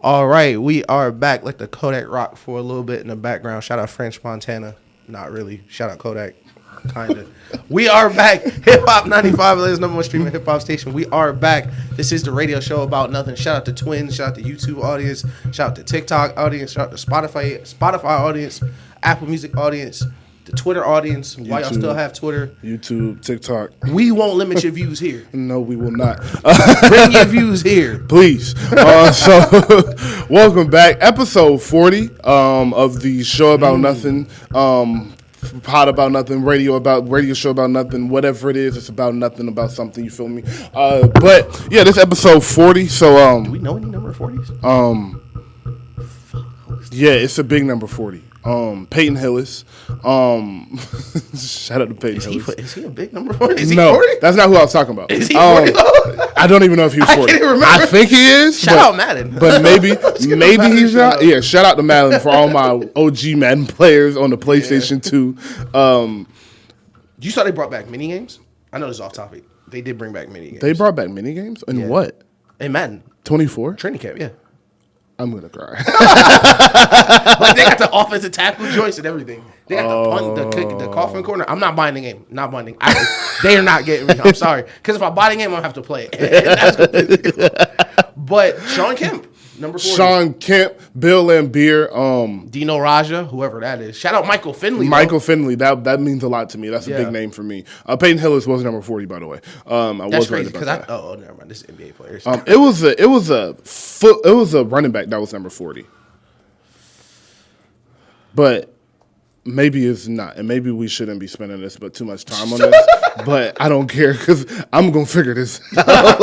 All right, we are back like the Kodak rock for a little bit in the background. Shout out French Montana. Not really. Shout out Kodak. Kind of. We are back. Hip Hop 95, the number one streaming hip hop station. We are back. This is the radio show about nothing. Shout out to Twins. Shout out to YouTube audience. Shout out to TikTok audience. Shout out to Spotify audience. Apple Music audience. The Twitter audience. Why y'all still have Twitter? YouTube, TikTok. We won't limit your views here. No, we will not. Bring your views here. Please. So, welcome back. Episode 40 of the show about nothing. Pod about nothing, radio show about nothing, whatever it is, it's about nothing, about something, you feel me? But yeah, this episode 40, so do we know any number 40s? Yeah, it's a big number 40. Peyton Hillis. Shout out to Peyton Hillis. Is he a big number 40? Is he no, 40? That's not who I was talking about. Is he 40 I don't even know if he's 40. I can't even remember. I think he is. Shout out Madden. But maybe he's not. Yeah, shout out to Madden for all my OG Madden players on the PlayStation 2. You saw they brought back mini games? I know this is off topic. They did bring back mini games. They brought back mini games? And what? In Madden. 24? Training camp, yeah. I'm gonna cry. Like they got the offensive tackle joints and everything. They got the punt, the kick, the coffin corner. I'm not buying the game. Not buying they are not getting me. I'm sorry. Because if I buy the game, I'm gonna have to play it. That's gonna But Sean Kemp, number 40. Sean Kemp, Bill Lambier, Dino Raja, whoever that is. Shout out Michael Finley. Michael Finley, that means a lot to me. That's a big name for me. Peyton Hillis was number 40, by the way. That's crazy because never mind. This is NBA players. It was a running back that was number 40, but maybe it's not, and maybe we shouldn't be spending but too much time on this. But I don't care because I'm gonna figure this out.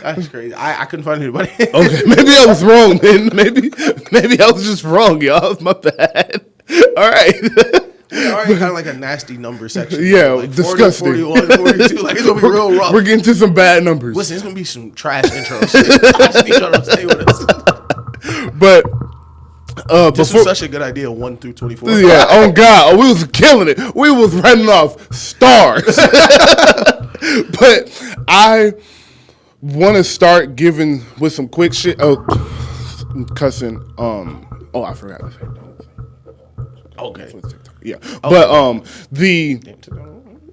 That's crazy. I couldn't find anybody. Okay, maybe I was wrong then. Maybe I was just wrong, y'all. My bad. All right. We're already kind of like a nasty number section. Yeah, like 40, disgusting. 41, 42. Like it's gonna be real rough. We're getting to some bad numbers. Listen, it's gonna be some trash intros. I just need y'all to stay with us. But this was such a good idea. 1 through 24. Yeah. Oh God, we was killing it. We was running off stars. But I want to start giving with some quick shit. Oh, cussing. I forgot to say. Okay. Yeah, but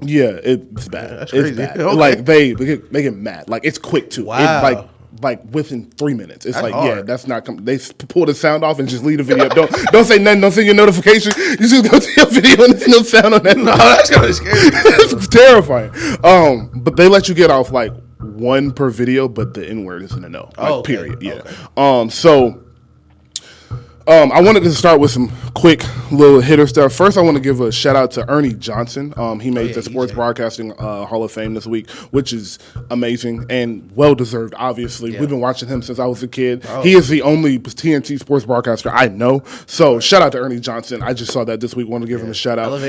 it's bad. That's it's crazy. bad. Okay. Like they get mad. Like it's quick too. Wow. It, like within 3 minutes. It's that's like hard. that's not. They pull the sound off and just leave the video. Don't say nothing. Don't send your notification. You just go to your video and there's no sound on that. No, that's kind of scary. It's terrifying. But they let you get off like one per video, but the N word is in the no. Like, period. Yeah. Okay. So. I wanted to start with some quick little hitter stuff. First, I want to give a shout out to Ernie Johnson. He made the Sports Broadcasting Hall of Fame this week, which is amazing and well deserved. Obviously, we've been watching him since I was a kid. He is the only TNT sports broadcaster I know. So shout out to Ernie Johnson. I just saw that this week. Want to give him a shout out.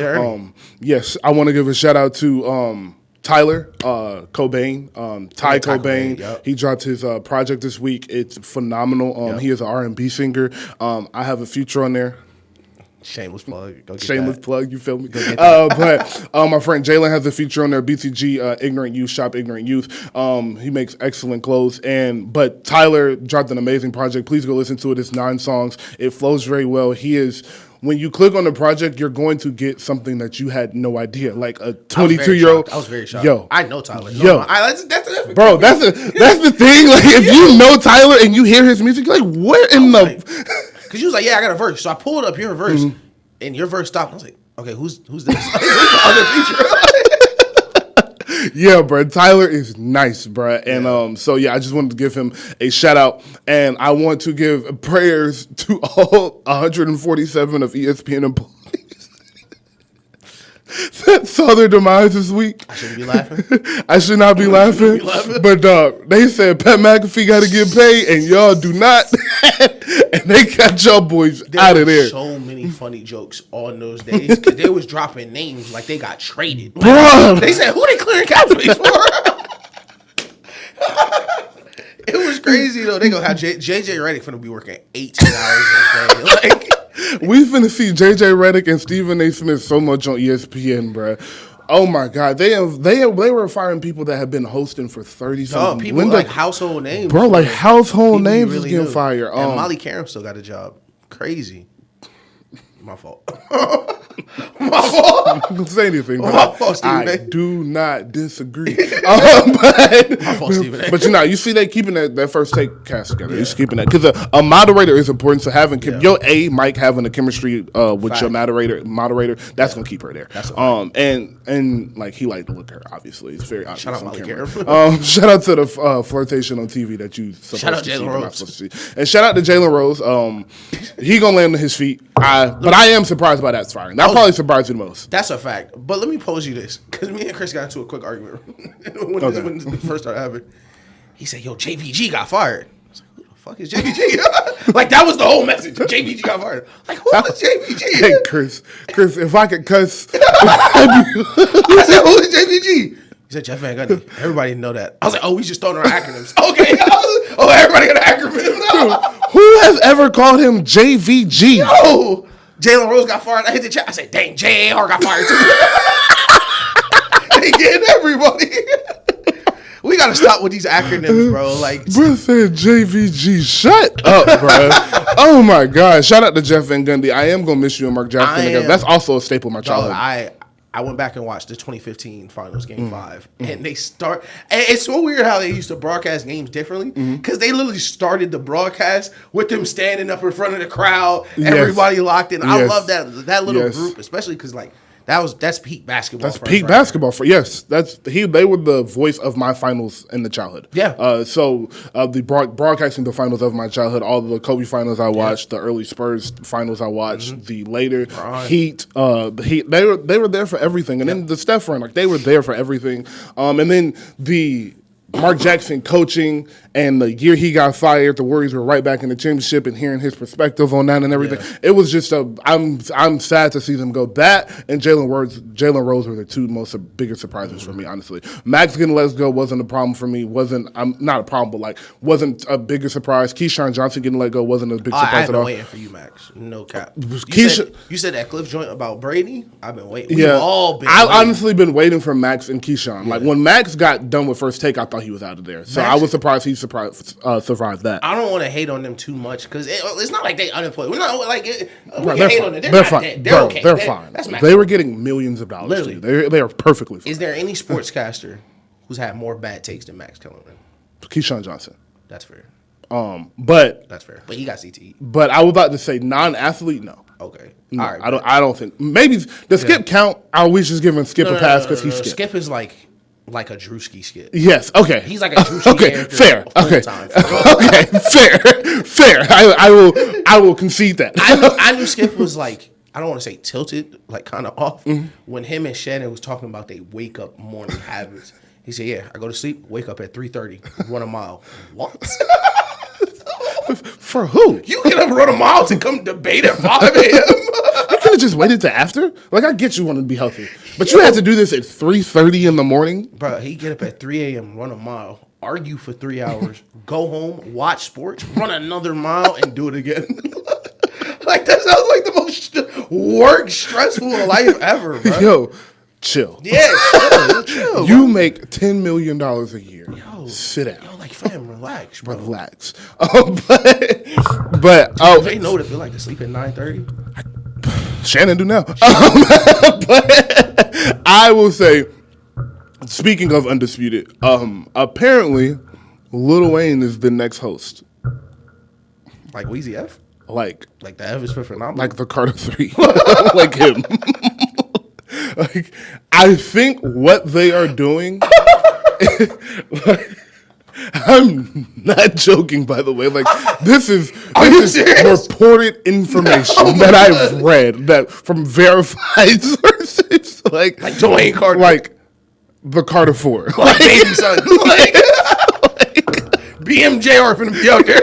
Yes, I want to give a shout out to Tyler Cobain, Ty Cobain. Yep. He dropped his project this week. It's phenomenal. He is an R&B singer. I have a feature on there. Shameless plug. Shameless plug, you feel me? But my friend Jalen has a feature on there, BTG, Ignorant Youth, Shop Ignorant Youth. He makes excellent clothes. But Tyler dropped an amazing project. Please go listen to it. It's 9 songs. It flows very well. When you click on the project, you're going to get something that you had no idea. Like a 22-year-old. I was very shocked. Yo, I know Tyler. That's the thing. Like if you know Tyler and you hear his music, you're like, where in the? Because you was like, I got a verse. So I pulled up your verse, and your verse stopped. I was like, okay, who's this? Who's the other feature? Yeah, bro. Tyler is nice, bro. And I just wanted to give him a shout out. And I want to give prayers to all 147 of ESPN employees that saw their demise this week. I shouldn't be laughing. I should not be laughing. But they said Pat McAfee got to get paid, and y'all do not. And they got y'all boys out of there. So many funny jokes on those days because they was dropping names like they got traded. Bro. They said, who they clearing cap space for? It was crazy though. They gonna have JJ Redick finna be working 18 hours a day. Like we finna see JJ Redick and Stephen A. Smith so much on ESPN, bro. Oh my God, they were firing people that have been hosting for 30 something. People like household names, bro. Like household names really is getting fired. And Molly Karam still got a job. Crazy. My fault. My fault. Don't say anything. My fault, Stephen. I do not disagree. My fault, Stephen. But you see, they keeping that first take cast together. He's keeping that because a moderator is important. So having your Mike having a chemistry with your moderator, that's gonna keep her there. That's and like he liked to look at her. Obviously, it's very obvious. Shout out Molly Karam. Shout out to the flirtation on TV that you supposed shout out to Jalen Rose. see, and shout out to Jalen Rose. He gonna land on his feet. But I am surprised by that firing. That probably surprised you the most. That's a fact. But let me pose you this, because me and Chris got into a quick argument when this first started happening. He said, "Yo, JVG got fired." I was like, "Who the fuck is JVG?" Like that was the whole message. JVG got fired. Like who is JVG? Hey, Chris, if I could cuss, I said, "Who is JVG?" He said, "Jeff Van Gundy." Everybody know that. I was like, "Oh, we just throwing around acronyms." Okay. Oh, everybody got an acronym. Who has ever called him JVG? Yo, Jalen Rose got fired. I hit the chat. I said, "Dang, JAR got fired too." They getting everybody. We gotta stop with these acronyms, bro. Like, bro said JVG. Shut up, bro. Oh my God. Shout out to Jeff Van Gundy. I am gonna miss you and Mark Jackson. That's also a staple of my childhood. I went back and watched the 2015 Finals Game 5, and they start. And it's so weird how they used to broadcast games differently because they literally started the broadcast with them standing up in front of the crowd, everybody locked in. I love that little group, especially because like that's peak basketball. That's peak basketball for they were the voice of my finals in the childhood. Yeah. So the broadcasting the finals of my childhood, all the Kobe finals I watched, the early Spurs finals I watched, the later Heat. They were there for everything, and then the Steph run, like they were there for everything. And then the Mark Jackson coaching, and the year he got fired, the Warriors were right back in the championship, and hearing his perspective on that and everything, it was just I'm sad to see them go. That and Jalen Rose were the two biggest surprises for me, honestly. Max getting let go wasn't a problem for me. Not a problem, but like wasn't a bigger surprise. Keyshawn Johnson getting let go wasn't a big surprise at all. I've been waiting for you, Max. No cap. You said that Cliff joint about Brady. I've been waiting. We've all been. I've honestly been waiting for Max and Keyshawn. Like when Max got done with First Take, I thought he was out of there. So I was surprised he survived that. I don't want to hate on them too much because it's not like they unemployed. We're not like we can hate on them. They're fine. They're okay. They're fine. They were getting millions of dollars. Literally, they are perfectly fine. Is there any sportscaster who's had more bad takes than Max Kellerman? Keyshawn Johnson. That's fair. But that's fair. But he got CTE. But I was about to say non-athlete, no. Okay. No, all right. I don't think. Maybe the Skip count. Are we just giving Skip a pass because he's Skip? Skip is like a Drewski skit. Yes. Okay. He's like a Drewski character. Fair. Okay. Fair. I will concede that. I knew Skip was like, I don't want to say tilted, like kind of off. When him and Shannon was talking about they wake up morning habits. He said, "Yeah, I go to sleep, wake up at 3:30, run a mile." What? For who? You get up, run a mile to come debate at 5 a.m. You could have just waited till after. Like I get you want to be healthy, but you had to do this at 3:30 in the morning. Bro, he get up at 3 a.m., run a mile, argue for 3 hours, go home, watch sports, run another mile, and do it again. Like that sounds like the most work stressful life ever, bro. Yo, chill. Yeah, chill. You make $10 million a year. Yo, sit down. Yo, like fam, relax, bro. Relax. But they know what it feel like to sleep at 9:30. Shannon do now. But I will say, speaking of Undisputed, apparently Lil Wayne is the next host. Like Weezy F? Like the F is for phenomenal? Like the Carter 3. Like him. Like, I think what they are doing... I'm not joking, by the way. Like this is reported information that I've read that from verified sources. Like Dwayne Carter, like the Carter 4, like baby son, like BMJR finna be out there.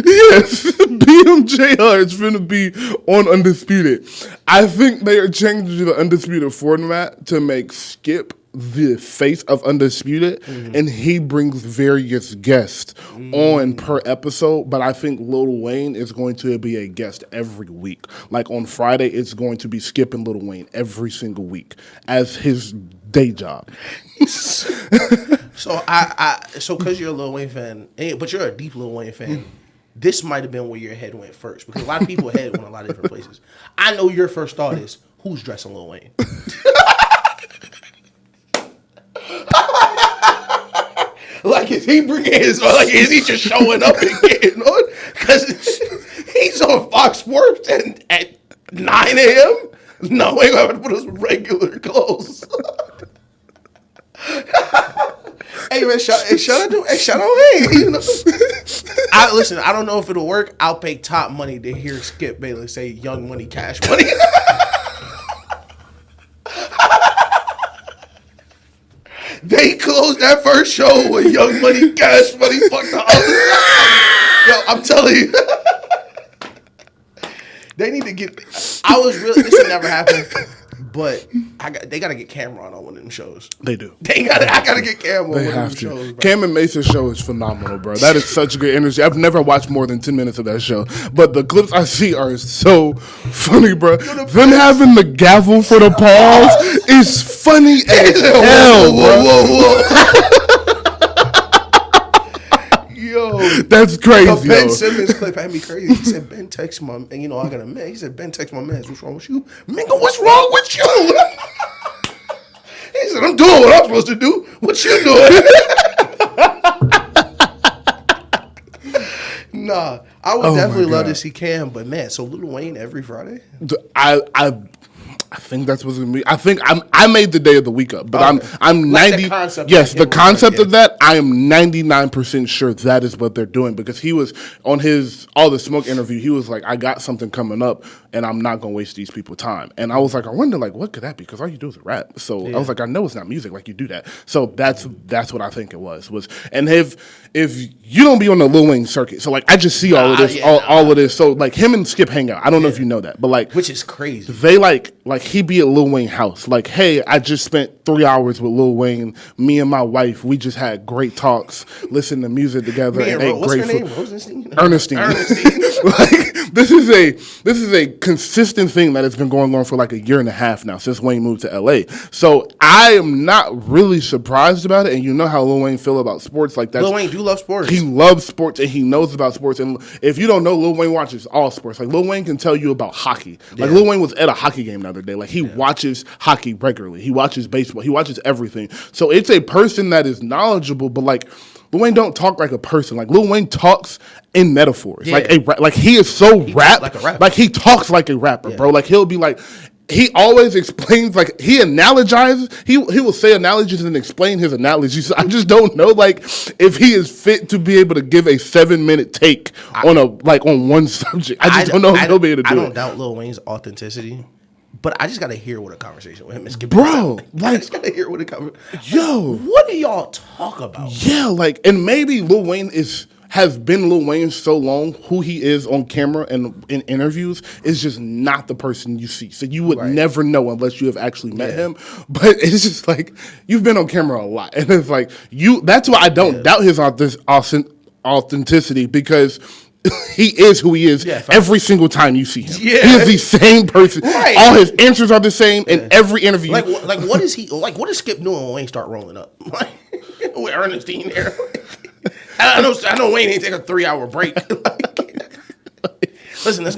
Yes, BMJR is finna be on Undisputed. I think they are changing the Undisputed format to make Skip the face of Undisputed, and he brings various guests on per episode. But I think Lil Wayne is going to be a guest every week. Like on Friday, it's going to be Skip and Lil Wayne every single week as his day job. So so because you're a Lil Wayne fan, but you're a deep Lil Wayne fan, this might have been where your head went first, because a lot of people head went a lot of different places. I know your first thought is, who's dressing Lil Wayne? Like, is he bringing his, like, is he just showing up and getting on? Because he's on Fox Sports and at 9 a.m.? No, we have to put his regular clothes. Hey man, shout out Wayne. You know? Listen, I don't know if it'll work. I'll pay top money to hear Skip Bayless say "Young Money, Cash Money." They closed that first show with "Young Money, Cash Money." Fuck the other. Yo, I'm telling you, they need to get. I was really. This would never happen. But they gotta get Cameron on one of them shows. They do. I gotta get Cameron on one of them shows. Bro. Cam and Mason's show is phenomenal, bro. That is such good energy. I've never watched more than 10 minutes of that show, but the clips I see are so funny, bro. Them having the gavel for the pause is funny as hell, bro. Yo, that's crazy. The Ben Simmons clip had me crazy. He said, Ben text my, and you know I got a man. He said, Ben text my man. What's wrong with you? Mingo, what's wrong with you? He said, I'm doing what I'm supposed to do. What you doing? Nah, I would definitely love to see Cam, but man, so Lil Wayne every Friday? I think that's what's gonna be. I think I made the day of the week up, but I'm like 90. The concept the concept of that. I am 99% sure that is what they're doing, because he was on his All the Smoke interview. He was like, I got something coming up, and I'm not gonna waste these people's time. And I was like, I wonder, like, what could that be? Because all you do is rap. So I was like, I know it's not music. Like, you do that. So that's what I think it was. And if you don't be on the Lil Wayne circuit, so like I just see all of this, all of this. So like him and Skip hang out. I don't know if you know that, but like, which is crazy. They like he be at Lil Wayne house. Like, hey, I just spent 3 hours with Lil Wayne. Me and my wife, we just had great talks, listened to music together, and ate great food. Ernestine. Like, this is a consistent thing that has been going on for like a year and a half now since Wayne moved to LA. So I am not really surprised about it. And you know how Lil Wayne feel about sports. Like that. Lil Wayne do love sports. He loves sports and he knows about sports. And if you don't know, Lil Wayne watches all sports. Like Lil Wayne can tell you about hockey. Like Lil Wayne was at a hockey game the other day. Like he watches hockey regularly. He watches baseball. He watches everything. So it's a person that is knowledgeable, but like Lil Wayne don't talk like a person. Like Lil Wayne talks in metaphors. Yeah. Like he is so rap. Like a rapper. Like he talks like a rapper, bro. Like he'll be like, he always explains, like he analogizes. He will say analogies and explain his analogies. I just don't know, like, if he is fit to be able to give a 7-minute take on one subject. I just don't know if he'll be able to do it. I don't doubt Lil Wayne's authenticity, but I just gotta hear what a conversation with him is. Bro, I just gotta hear what a conversation. Yo, what do y'all talk about? Yeah, like, and maybe Lil Wayne has been Lil Wayne so long. Who he is on camera and in interviews is just not the person you see. So you would never know unless you have actually met him. But it's just like, you've been on camera a lot, and it's like that's why I don't doubt his authenticity, because he is who he is every single time you see him. Yeah. He is the same person. Right. All his answers are the same in every interview. Like what is he like? What is Skip doing when Wayne start rolling up? Like, with Ernestine there. I know Wayne ain't take a 3-hour break. Listen,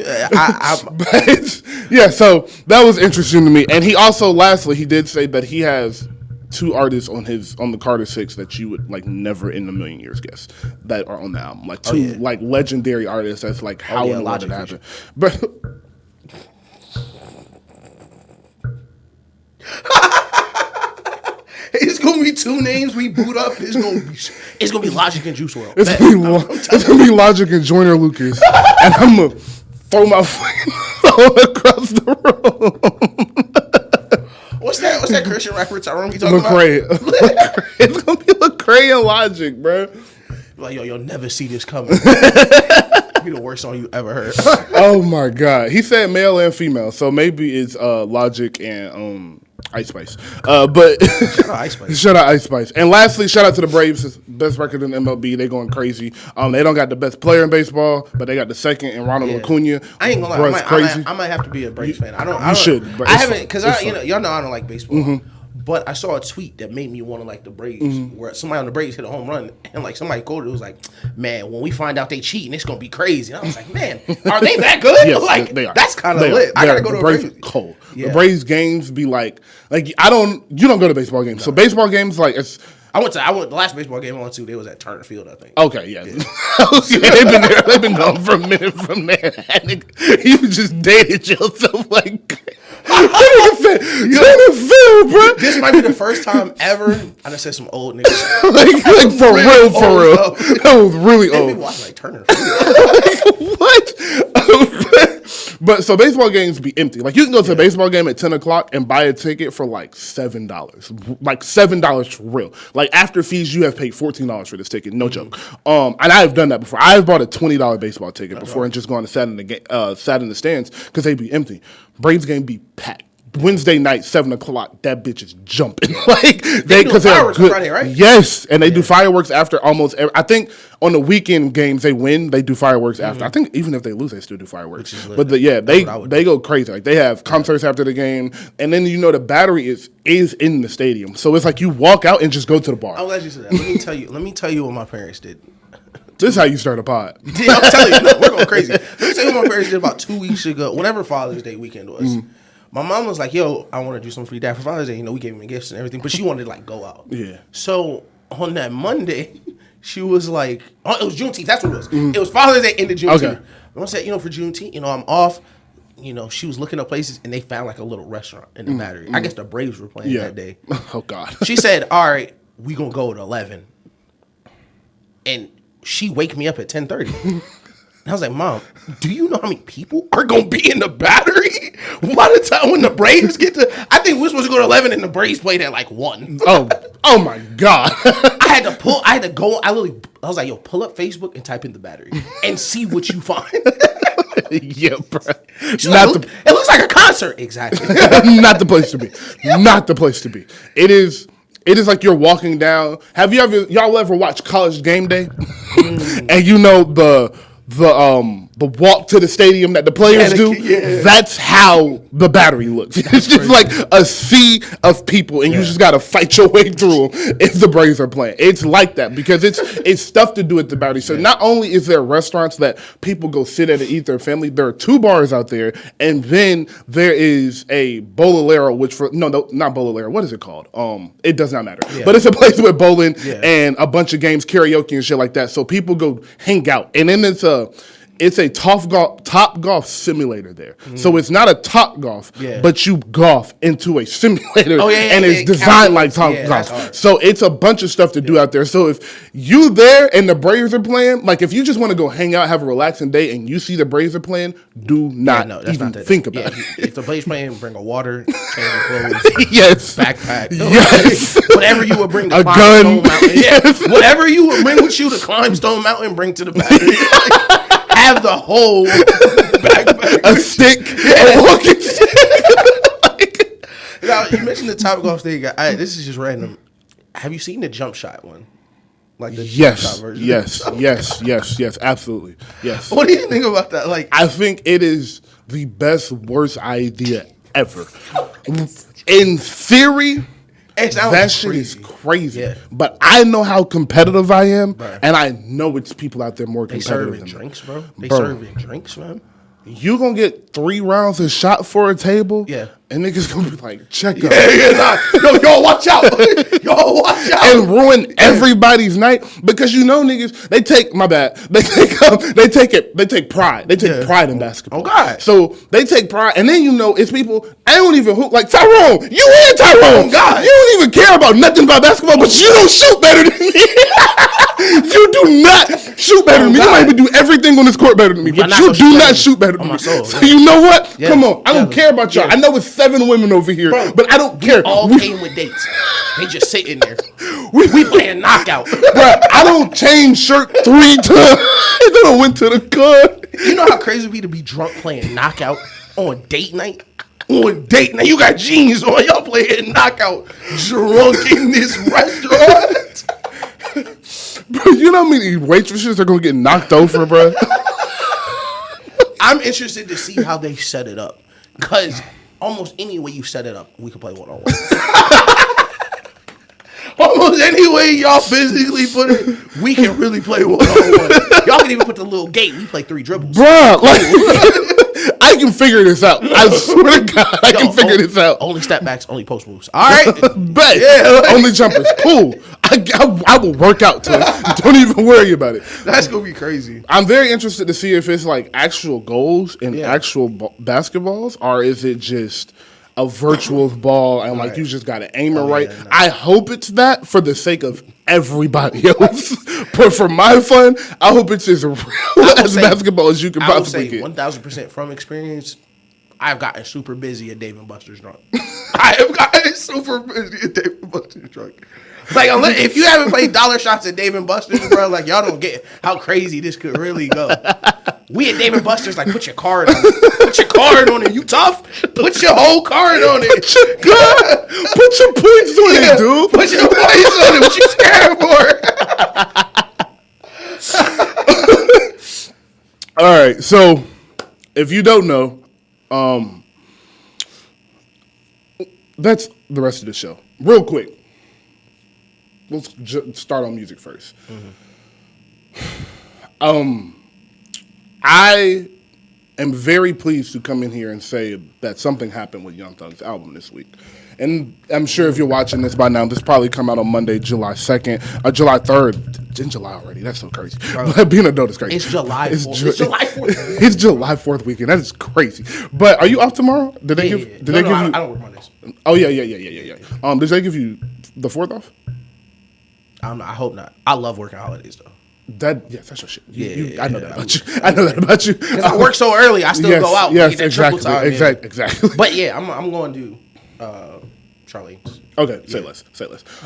so that was interesting to me. And he also, lastly, he did say that he has 2 artists on the Carter 6 that you would like never in a million years guess that are on the album. Like 2 like legendary artists. That's like how in the world it happened. But it's gonna be 2 names we boot up. It's gonna be Logic and Juice WRLD. It's gonna be Logic and Joyner Lucas, and I'm gonna throw my phone across the room. What's that Christian rapper Tyrone we talking about? It's gonna be Lecrae and Logic, bro. Like, yo, you'll never see this coming. Be the worst song you ever heard. Oh my god. He said male and female, so maybe it's Logic and Ice Spice. But Shout out Ice Spice. Shout out Ice Spice. And lastly, shout out to the Braves. Best record in MLB. They going crazy. They don't got the best player in baseball, but they got the second in Ronald Acuna. I ain't gonna lie. I might have to be a Braves fan. I should. But I haven't because y'all know I don't like baseball. Mm-hmm. But I saw a tweet that made me want to like the Braves, where somebody on the Braves hit a home run, and like somebody quoted it was like, "Man, when we find out they cheating, it's gonna be crazy." And I was like, "Man, are they that good?" Yes, like they are. That's kind of lit. I gotta go to the a Braves. Braves. Cold. Yeah. The Braves games be like you don't go to baseball games. No. So baseball games like it's. I went the last baseball game I went to. They was at Turner Field, I think. Okay, yeah. They've been there. They've been gone for a minute from there. You just dated yourself like. Turner Field, bro. This might be the first time ever I done said some old niggas. like for real. That was really old. Maybe watch like Turner Field. What? But so baseball games be empty. Like you can go to a baseball game at 10 o'clock and buy a ticket for like $7. Like $7 for real. Like after fees, you have paid $14 for this ticket. No joke. And I've done that before. I've bought a $20 baseball ticket before and just gone and sat in the stands because they be empty. Braves game be packed. Wednesday night, 7 o'clock, that bitch is jumping. Like they do fireworks on Friday, right? Yes, and they do fireworks after almost I think on the weekend games they win, they do fireworks after. I think even if they lose, they still do fireworks. But they go crazy. Like they have concerts after the game, and then the battery is in the stadium. So it's like you walk out and just go to the bar. I'm glad you said that. Let me tell you what my parents did. This is how you start a pod. Yeah, I'm telling you, no, we're going crazy. Let me tell you what my parents did about 2 weeks ago, whenever Father's Day weekend was. My mom was like, yo, I want to do something for your dad for Father's Day. We gave him gifts and everything, but she wanted to like go out. Yeah. So on that Monday, she was like, it was Juneteenth. That's what it was. It was Father's Day into Juneteenth. Okay. I said, for Juneteenth, I'm off. She was looking up places and they found like a little restaurant in the Battery. I guess the Braves were playing that day. Oh God. She said, all right, we gonna go at 11. And she wake me up at 10:30. And I was like, Mom, do you know how many people are going to be in the Battery by the time when the Braves get to... I think we're supposed to go to 11 and the Braves played at like 1. Oh my God. I was like, yo, pull up Facebook and type in the Battery and see what you find. Yeah, bro. It looks like a concert. Exactly. Not the place to be. Not the place to be. It is like you're walking down. Have y'all ever watched College Game Day? And the walk to the stadium that the players do, that's how the Battery looks. It's just like a sea of people, and you just got to fight your way through them if the Braves are playing. It's like that because it's stuff to do at the Battery. So not only is there restaurants that people go sit at and eat their family, there are 2 bars out there, and then there is a Bolero, not Bolero. What is it called? It does not matter. Yeah. But it's a place with bowling and a bunch of games, karaoke and shit like that. So people go hang out, and then it's a Top Golf simulator there. So it's not a Top Golf, but you golf into a simulator, and it's designed like Top Golf. So it's a bunch of stuff to do out there. So if you there and the Braves are playing, like if you just want to go hang out, have a relaxing day, and you see the Braves are playing, do not even think about it. If the Braves playing, bring a water, change your clothes, backpack, whatever you would bring to climb Stone Mountain. Whatever you would bring with you to climb Stone Mountain, bring to the Battery. Have the whole backpack. A stick. A walking stick. Now, you mentioned the Top Golf thing. This is just random. Have you seen the jump shot one? Like the jump shot version? Yes, absolutely. Yes. What do you think about that? Like, I think it is the worst idea ever. In theory, that shit is crazy. Yeah. But I know how competitive I am, and I know it's people out there more competitive than me. They serving drinks, man. You gonna get 3 rounds of shot for a table, and niggas gonna be like, check out. Yo, watch out. And ruin everybody's night because niggas, they take pride. They take pride in basketball. Oh God. So they take pride, and then it's people, I don't even hoop like Tyrone. You and Tyrone. Oh God. You don't even care about nothing about basketball, but you don't shoot better than me. You do not shoot better than me. You might even do everything on this court better than me, but you do not shoot better than me. So you know what? Come on. I don't care about y'all. I know it's 7 women over here, but I don't care. All came with dates. They just sitting there. We playing knockout. Bro, I don't change shirt 3 times. I don't went to the club. You know how crazy it would be to be drunk playing knockout on date night? on date. Now you got jeans on. Y'all playing knockout drunk in this restaurant. Bro, you know how many waitresses are gonna get knocked over, bro? I'm interested to see how they set it up. Because almost any way you set it up, we can play one-on-one. Almost any way y'all physically put it, we can really play one-on-one. Y'all can even put the little gate. We play 3 dribbles. Bro, like, I can figure this out. I swear to God, I can figure this out. Only step backs, only post moves. All right? Bet. Yeah, only jumpers. Cool. I will work out to it. Don't even worry about it. That's going to be crazy. I'm very interested to see if it's like actual goals and actual basketballs, or is it just a virtual ball and like you just got to aim it right. Yeah, no. I hope it's that for the sake of everybody else. But for my fun, I hope it's as real as basketball as you can possibly get. 1,000% from experience, I've gotten super busy at Dave & Buster's drunk. I have gotten super busy at Dave & Buster's drunk. Like, if you haven't played dollar shots at Dave & Buster's, bro, like, y'all don't get how crazy this could really go. We at Dave & Buster's, like, put your card on it. Put your card on it. You tough? Put your whole card on it. Put your points on it, dude. Put your points on it. What you scared for? All right, so if you don't know, that's the rest of the show. Real quick. Let's start on music first. I am very pleased to come in here and say that something happened with Young Thug's album this week. And I'm sure if you're watching this by now, this probably come out on Monday, July 2nd, or July 3rd. It's in July already. That's so crazy. But being an adult is crazy. It's July 4th. It's July 4th. It's July 4th weekend. That is crazy. But are you off tomorrow? Did they give you? I don't work Mondays. Oh, yeah. Did they give you the 4th off? I hope not. I love working holidays though. That's your shit. I know that about you. I know that about you. Because I work so early, I still go out. Yes, exactly. But yeah, I'm going to do Charlene's. Okay, say less.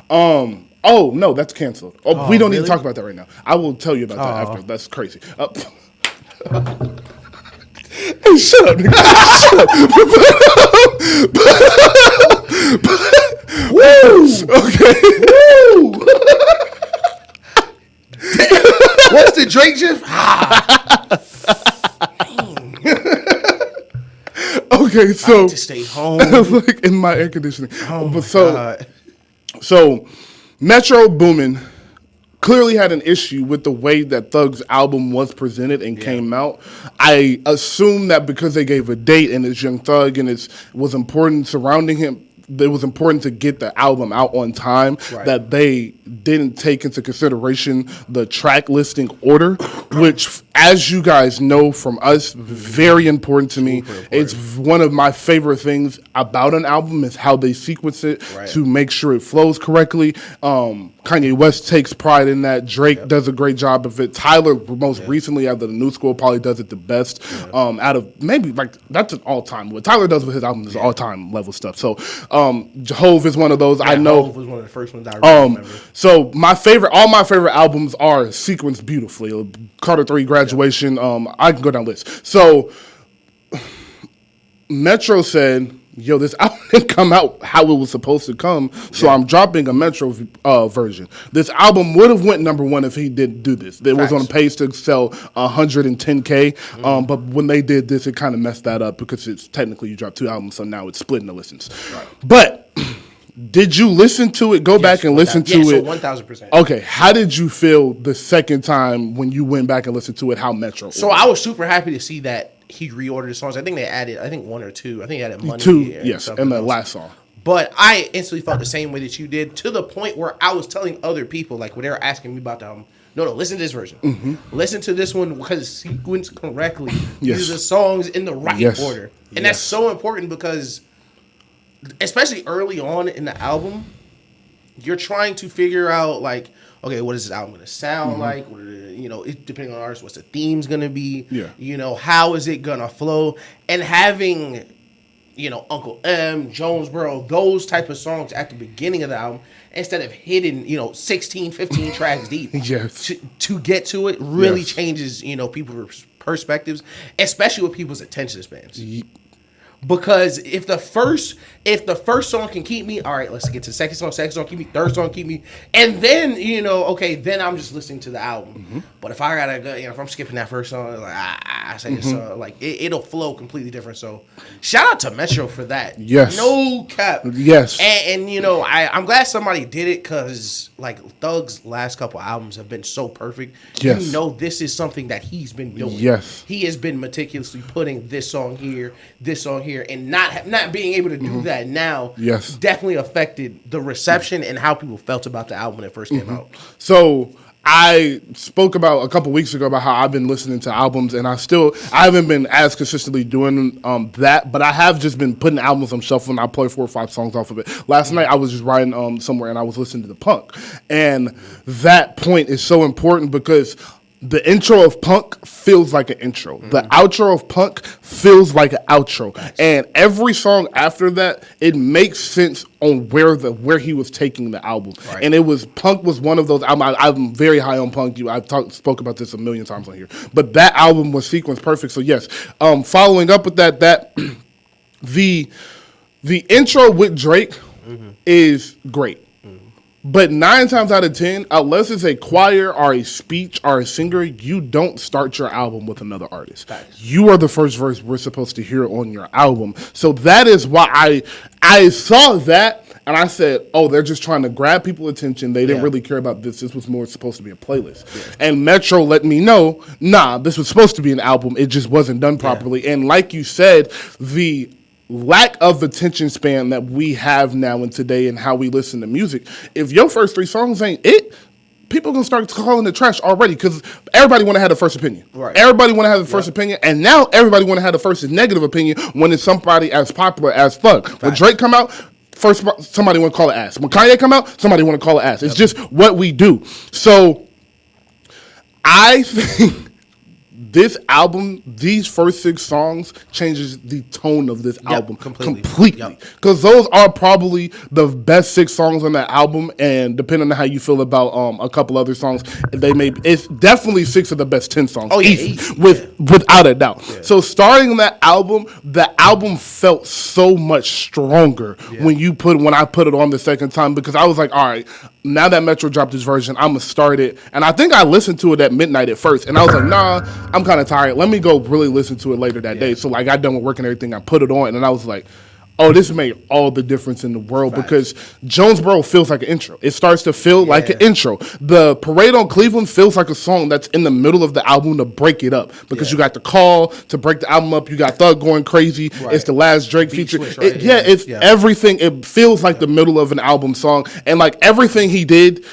Oh no, that's canceled. Oh, we don't need to talk about that right now. I will tell you about that after. That's crazy. Hey, shut up, nigga. Woo! Okay. Woo! What's the Drake gif? Okay, so I need to stay home. Like in my air conditioning. Oh my God. So Metro Boomin clearly had an issue with the way that Thug's album was presented and came out. I assume that because they gave a date and it's Young Thug and it was important surrounding him, it was important to get the album out on time, that they didn't take into consideration the track listing order, which, as you guys know from us, very important to me. It's one of my favorite things about an album is how they sequence it to make sure it flows correctly. Kanye West takes pride in that. Drake does a great job of it. Tyler, most recently, out of the New School, probably does it the best. Out of maybe, like, that's an all-time. What Tyler does with his album is all-time level stuff. So, Hove is one of those. I know. Hove was one of the first ones I remember. So, all my favorite albums are sequenced beautifully. Carter 3, Graduation. I can go down the list. So, Metro said, yo, this album didn't come out how it was supposed to come, so I'm dropping a Metro version. This album would have went number one if he didn't do this. It was on pace to sell 110K, but when they did this, it kind of messed that up because it's technically you dropped 2 albums, so now it's splitting the listens. But did you listen to it? Go back and listen to it. 1,000%. Okay, how did you feel the second time when you went back and listened to it, how Metro So I was super happy to see that he reordered the songs. I think they added, 1 or 2. I think he added Money. 2, yes, and the last song. But I instantly felt the same way that you did, to the point where I was telling other people, like when they were asking me about the album, no, listen to this version. Listen to this one because it's sequenced correctly. These are the songs in the right order. And that's so important because, especially early on in the album, you're trying to figure out, like, okay, what is this album going to sound like? What depending on the artist, what's the theme's going to be? How is it going to flow? And having, Uncle M, Jonesboro, those type of songs at the beginning of the album, instead of hitting, 16, 15 tracks deep to get to it, really changes, people's perspectives, especially with people's attention spans. Because if the first song can keep me, all right, let's get to the second song keep me, third song keep me, and then okay, then I'm just listening to the album. But if I gotta go, if I'm skipping that first song, like I say this song, like it'll flow completely different. So shout out to Metro for that. Yes, no cap. Yes, and I'm glad somebody did it because like Thug's last couple albums have been so perfect. Yes, this is something that he's been doing. Yes, he has been meticulously putting this song here, and not being able to do that now. Yes, definitely affected the reception and how people felt about the album when it first came out. So I spoke about a couple weeks ago about how I've been listening to albums, and I haven't been as consistently doing that, but I have just been putting albums on shuffle, and I play 4 or 5 songs off of it. Last night I was just riding somewhere, and I was listening to the Punk, and that point is so important because the intro of Punk feels like an intro. The outro of Punk feels like an outro. And every song after that, it makes sense on where he was taking the album. Right. And Punk was one of those albums. I'm very high on Punk. I've spoke about this a million times on here. But that album was sequenced perfect. So yes, following up with that the intro with Drake is great. But 9 times out of 10, unless it's a choir or a speech or a singer, you don't start your album with another artist. Thanks. You are the first verse we're supposed to hear on your album. So that is why I saw that and I said, oh, they're just trying to grab people's attention. They didn't really care about this. This was more supposed to be a playlist. Yeah. And Metro let me know, nah, this was supposed to be an album. It just wasn't done properly. Yeah. And like you said, the lack of attention span that we have now and today and how we listen to music, if your first 3 songs ain't it, people gonna start calling it trash already because everybody want to have the first opinion. Right. Everybody want to have the first opinion, and now everybody want to have the first negative opinion when it's somebody as popular as Thug. When Drake come out, first somebody want to call it ass. When Kanye come out, somebody want to call it ass. It's just what we do. So I think this album, these first 6 songs, changes the tone of this album completely. Because those are probably the best 6 songs on that album, and depending on how you feel about a couple other songs, it's definitely 6 of the best 10 songs. Oh yeah, without a doubt. Yeah. So starting that album, the album felt so much stronger when I put it on the second time, because I was like, all right, now that Metro dropped this version, I'm going to start it. And I think I listened to it at midnight at first. And I was like, nah, I'm kind of tired. Let me go really listen to it later that day. So, I got done with work and everything. I put it on, and I was like, oh, this made all the difference in the world. Fact. Because Jonesboro feels like an intro. It starts to feel like an intro. The Parade on Cleveland feels like a song that's in the middle of the album to break it up. Because you got the call to break the album up. You got Thug going crazy. Right. It's the last Drake feature. It's everything. It feels like the middle of an album song. And everything he did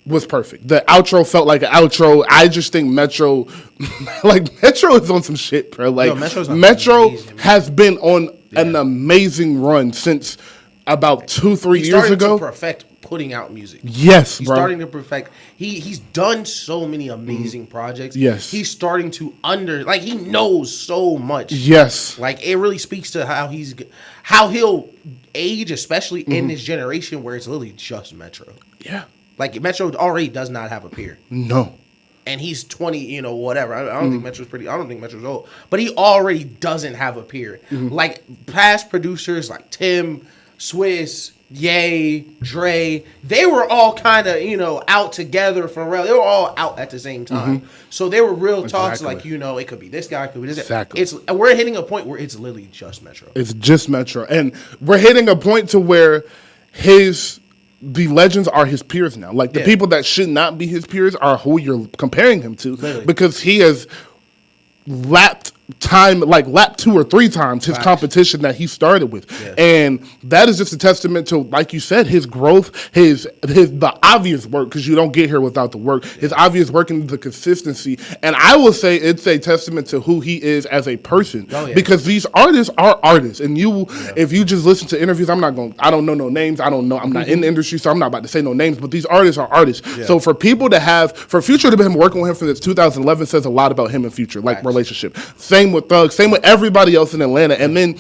was perfect. The outro felt like an outro. I just think Metro, Metro is on some shit, bro. Metro has been on an amazing run since about 2-3 years ago. To perfect putting out music. Yes, he's starting to perfect. He's done so many amazing projects. Yes, he's starting to he knows so much. Yes, it really speaks to how he'll age, especially in this generation where it's literally just Metro. Yeah. Metro already does not have a peer. No. And he's 20, whatever. I don't think Metro's old. But he already doesn't have a peer. Past producers like Tim, Swiss, Ye, Dre, they were all kind of, out together, Pharrell. They were all out at the same time. So there were real talks it could be this guy, it could be this guy. Exactly. We're hitting a point where it's literally just Metro. It's just Metro. And we're hitting a point to where the legends are his peers now. The people that should not be his peers are who you're comparing him to. Literally. Because he has lapped 2 or 3 times his competition that he started with. Yeah. And that is just a testament to, like you said, his growth, the obvious work, because you don't get here without the work, his obvious work and the consistency. And I will say it's a testament to who he is as a person. Because these artists are artists. And if you just listen to interviews, I don't know no names. I'm not in the industry, so I'm not about to say no names, but these artists are artists. Yeah. So for Future to be working with him since 2011 says a lot about him and Future, relationship. Same with Thug, same with everybody else in Atlanta. And then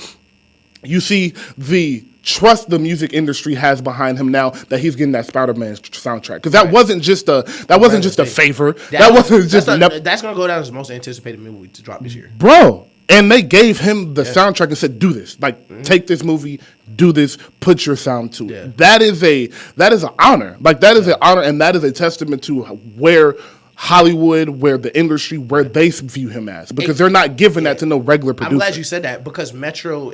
you see the trust the music industry has behind him now that he's getting that Spider-Man soundtrack. Because that wasn't just a favor. That's going to go down as the most anticipated movie to drop this year. Bro, And they gave him the soundtrack and said, "Do this. Like, take this movie, do this, put your sound to it." That is an honor. Like, that is an honor, and that is a testament to where Hollywood, where the industry, where they view him as, because they're not giving that to no regular producer. I'm glad you said that, because Metro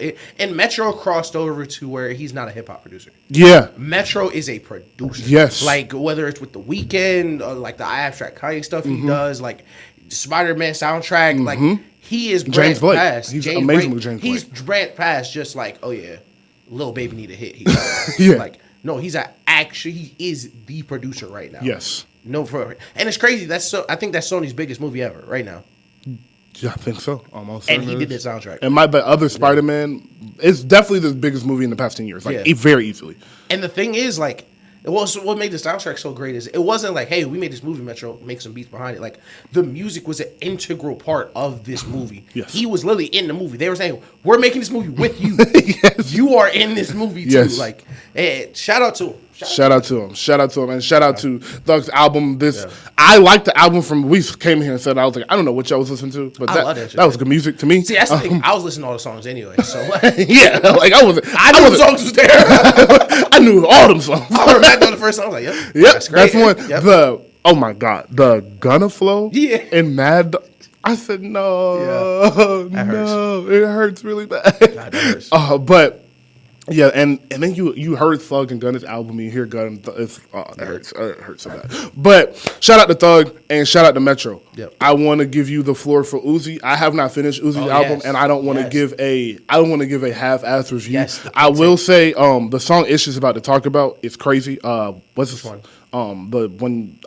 crossed over to where he's not a hip hop producer. Yeah, Metro is a producer. Yes, like whether it's with The Weeknd or like the abstract Kanye stuff he does, like Spider-Man soundtrack, like he is James Blake. Past. He's James amazing Blake, with James Blake. He's brand past just like, oh yeah, Lil Baby need a hit. Yeah, like no, he is the producer right now. Yes. No, and it's crazy. I think that's Sony's biggest movie ever right now. Yeah, I think so. Almost. And he did the soundtrack. And the other Spider-Man, it's definitely the biggest movie in the past 10 years. Like, very easily. And the thing is, like, what made the soundtrack so great is it wasn't like, hey, we made this movie, Metro, make some beats behind it. Like, the music was an integral part of this movie. Yes. He was literally in the movie. They were saying, we're making this movie with you. Yes. You are in this movie, too. Yes. Like, hey, shout out to him. Shout out to him. And shout out to Thug's album. I like the album from, we came here and said, I was like, I don't know what y'all was listening to, but that was good music to me. See, that's the thing. I was listening to all the songs anyway, so. Yeah, like I knew the songs was there. I knew all them songs. I heard Mac on the first song. I was like, yep, that's great. That's one. Yep. Oh my God, the Gunna flow. Yeah. And Mad. I said, no, it hurts really bad. God, that hurts. But. Yeah, and then you heard Thug and Gunna's album, and you hear Gunna, it hurts so bad. But shout out to Thug and shout out to Metro. Yep. I want to give you the floor for Uzi. I have not finished Uzi's album, and I don't want to give a half-ass review. Yes, I will say the song Ish is about to talk about is crazy. What's this one?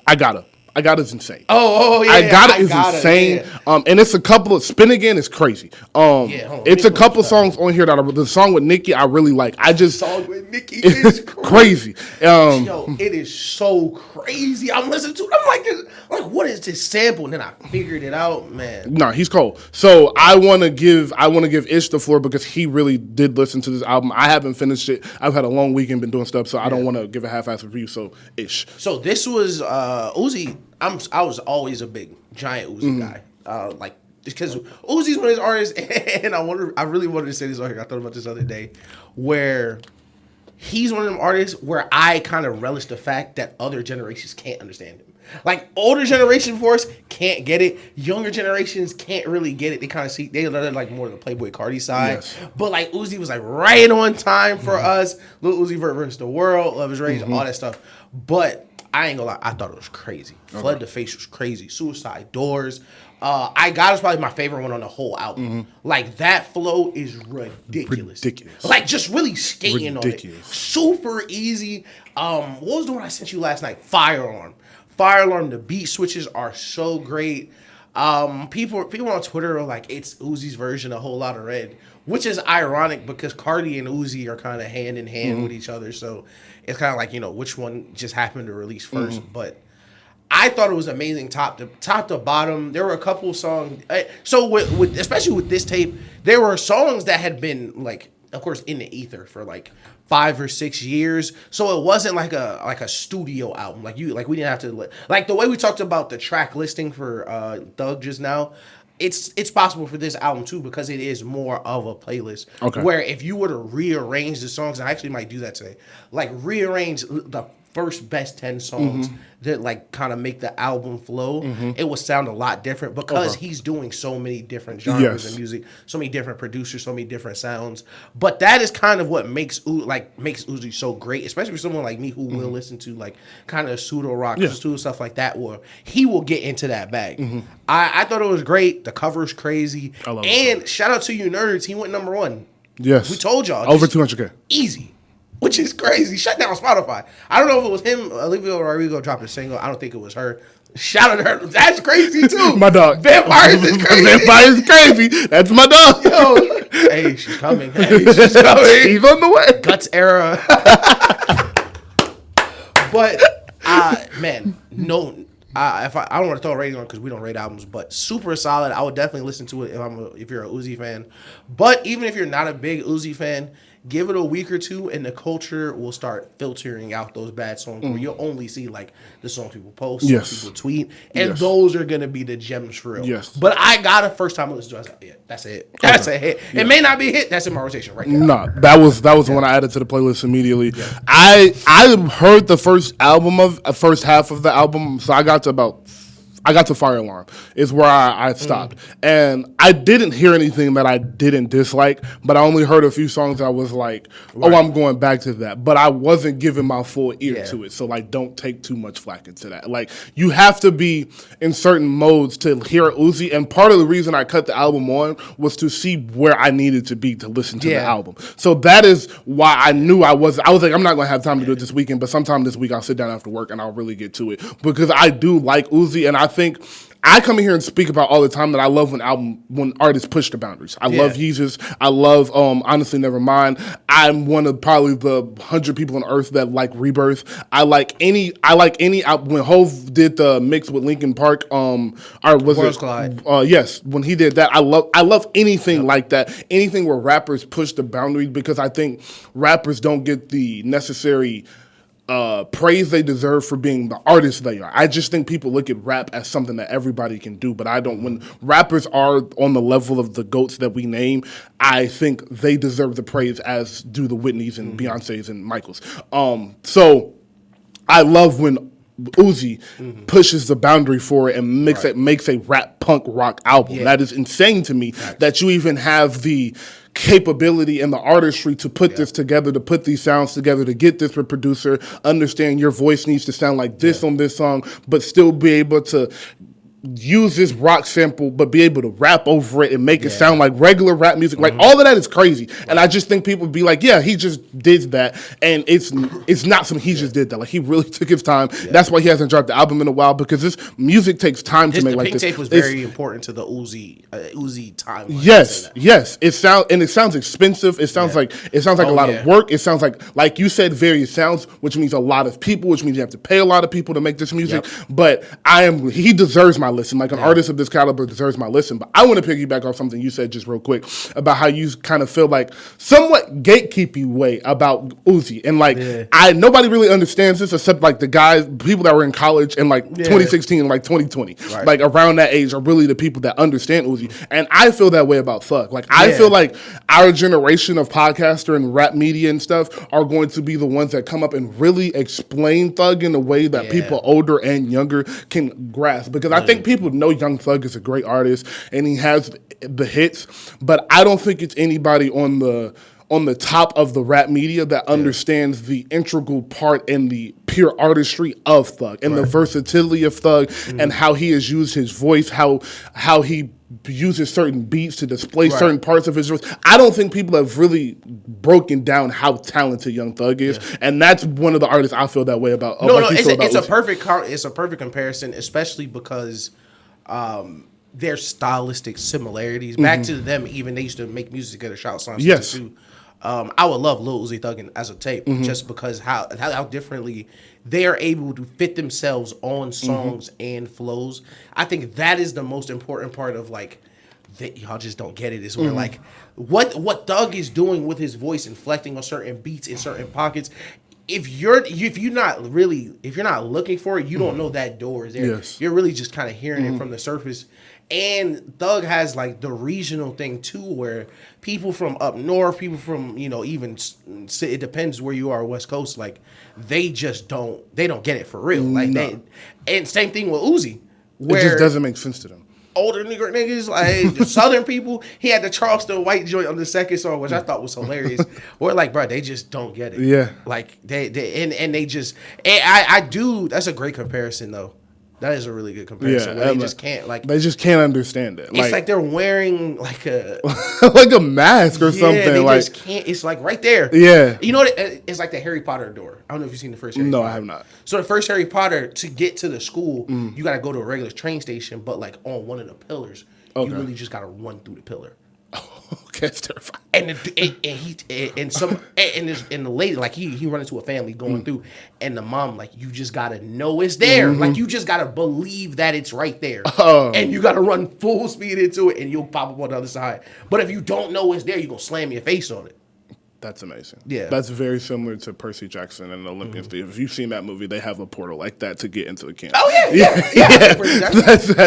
I Gotta's insane. Oh yeah. I Gotta is insane. Yeah. And it's a couple of Spin Again is crazy. It's a couple songs on here that the song with Nicki I really like. The song with Nicki is crazy. Yo, it is so crazy. I'm listening to it. I'm like, what is this sample? And then I figured it out, man. No, he's cold. So I want to give Ish the floor because he really did listen to this album. I haven't finished it. I've had a long weekend, been doing stuff, so I don't want to give a half-ass review. So Ish. So this was Uzi. I was always a big giant Uzi guy. Like, because Uzi's one of his artists, and I really wanted to say this on here. I thought about this the other day, where he's one of them artists where I kind of relish the fact that other generations can't understand him. Like, older generation for us can't get it. Younger generations can't really get it. They kind of see, they like more of the Playboy Cardi side. Yes. But like Uzi was like right on time for us. Lil Uzi versus the World, Love Is Rage, all that stuff. But I ain't gonna lie, I thought it was crazy. Flood the Face was crazy. Suicide Doors. I Got is probably my favorite one on the whole album. Like, that flow is ridiculous. Like, just really skating on it. Super easy. What was the one I sent you last night? Fire Alarm. The beat switches are so great. People on Twitter are like, it's Uzi's version of Whole Lotta Red, which is ironic because Cardi and Uzi are kind of hand in hand with each other. So it's kind of like, which one just happened to release first. But I thought it was amazing top to bottom. There were a couple songs. So with especially with this tape, there were songs that had been like, of course, in the ether for like 5 or 6 years. So it wasn't like a studio album. Like we didn't have to like the way we talked about the track listing for Thug just now. It's possible for this album too because it is more of a playlist. Okay. Where if you were to rearrange the songs, and I actually might do that today, like rearrange the first best 10 songs that like kind of make the album flow, it will sound a lot different because he's doing so many different genres of music, so many different producers, so many different sounds. But that is kind of what makes Uzi so great, especially for someone like me who will listen to like kind of pseudo rock, pseudo stuff like that, where he will get into that bag. I thought it was great. The cover's crazy, and shout out to you nerds. He went #1. Yes, we told y'all over 200K, easy. Which is crazy. Shut down Spotify. I don't know if it was him. Olivia Rodrigo dropped a single. I don't think it was her. Shout out to her. That's crazy too. My dog. Vampires is crazy. Vampires is crazy. That's my dog. Yo. Hey, she's coming. She's coming. She's on the way. Guts era. But man, no. I don't want to throw a rating on because we don't rate albums, but super solid. I would definitely listen to it if you're a Uzi fan. But even if you're not a big Uzi fan, give it a week or two, and the culture will start filtering out those bad songs. Where you'll only see like the songs people post, songs people tweet, and those are gonna be the gems for real. Yes. But I got a first time I listen to it, I was like, yeah, that's it. That's a hit. It may not be a hit. That's in my rotation right now. No, that was the one I added to the playlist immediately. Yeah. I heard the first half of the album, so I got to Fire Alarm is where I stopped. And I didn't hear anything that I didn't dislike, but I only heard a few songs I was like, oh, I'm going back to that. But I wasn't giving my full ear to it. So, like, don't take too much flack into that. Like, you have to be in certain modes to hear Uzi. And part of the reason I cut the album on was to see where I needed to be to listen to the album. So that is why I knew I was like, I'm not going to have time to do it this weekend, but sometime this week I'll sit down after work and I'll really get to it. Because I do like Uzi, and I think I come in here and speak about all the time that I love when artists push the boundaries. I love Yeezus. I love Honestly Nevermind. I'm one of probably the 100 people on earth that like Rebirth. I like any when Hove did the mix with Linkin Park. Yes, when he did that, I love anything like that. Anything where rappers push the boundaries, because I think rappers don't get the necessary praise they deserve for being the artists they are. I just think people look at rap as something that everybody can do, but I don't. When rappers are on the level of the GOATs that we name, I think they deserve the praise as do the Whitneys and Beyoncés and Michaels. So I love when Uzi pushes the boundary for it and makes a rap punk rock album. That is insane to me that you even have the capability and the artistry to put this together, to put these sounds together, to get this with a producer, understand your voice needs to sound like this on this song, but still be able to use this rock sample, but be able to rap over it and make it sound like regular rap music. Like, all of that is crazy. And I just think people would be like, yeah, he just did that. And it's not something he just did that. Like, he really took his time. That's why he hasn't dropped the album in a while, because this music takes time to make like this. The pink tape was very important to the Uzi time. Yes. It sounds expensive. It sounds like a lot of work. It sounds like you said, various sounds, which means a lot of people, which means you have to pay a lot of people to make this music. But he deserves my listen. Like, an artist of this caliber deserves my listen. But I want to piggyback off something you said just real quick about how you kind of feel like somewhat gatekeepy way about Uzi. And like, nobody really understands this except like people that were in college in like 2016 and like 2020. Like, around that age are really the people that understand Uzi. And I feel that way about Thug. Like, I feel like our generation of podcaster and rap media and stuff are going to be the ones that come up and really explain Thug in a way that people older and younger can grasp. Because I think people know Young Thug is a great artist and he has the hits, but I don't think it's anybody on the top of the rap media that understands the integral part and the pure artistry of Thug and the versatility of Thug and how he has used his voice, how he uses certain beats to display certain parts of his voice. I don't think people have really broken down how talented Young Thug is, and that's one of the artists I feel that way about. It's a perfect comparison, especially because their stylistic similarities. Back to them, even they used to make music together. Shout out Slime 62. I would love Lil Uzi Thug as a tape, just because how differently they are able to fit themselves on songs and flows. I think that is the most important part of like that y'all just don't get it. Is where like what Thug is doing with his voice, inflecting on certain beats in certain pockets. If you're not looking for it, you don't know that door is there. Yes. You're really just kind of hearing it from the surface. And Thug has like the regional thing too, where people from up north, people from even it depends where you are, West Coast, like they don't get it for real. Like and same thing with Uzi, where it just doesn't make sense to them. Older niggas, like the Southern people, he had the Charleston white joint on the second song, which I thought was hilarious. Where like, bro, they just don't get it. Yeah, like they they just. And I do. That's a great comparison, though. That is a really good comparison. Yeah, they just can't understand it. It's like they're wearing like a like a mask or something. They like just can't. It's like right there. Yeah, you know what? It's like the Harry Potter door. I don't know if you've seen the first Harry Potter. I have not. So the first Harry Potter, to get to the school, you got to go to a regular train station, but like on one of the pillars, you really just got to run through the pillar. Okay, it's terrifying. And the lady, like he run into a family going through, and the mom, like, you just gotta know it's there. Like, you just gotta believe that it's right there. And you gotta run full speed into it, and you'll pop up on the other side. But if you don't know it's there, you're gonna slam your face on it. That's amazing. Yeah. That's very similar to Percy Jackson and the Olympian Steve. If you've seen that movie, they have a portal like that to get into the camp. Oh, yeah.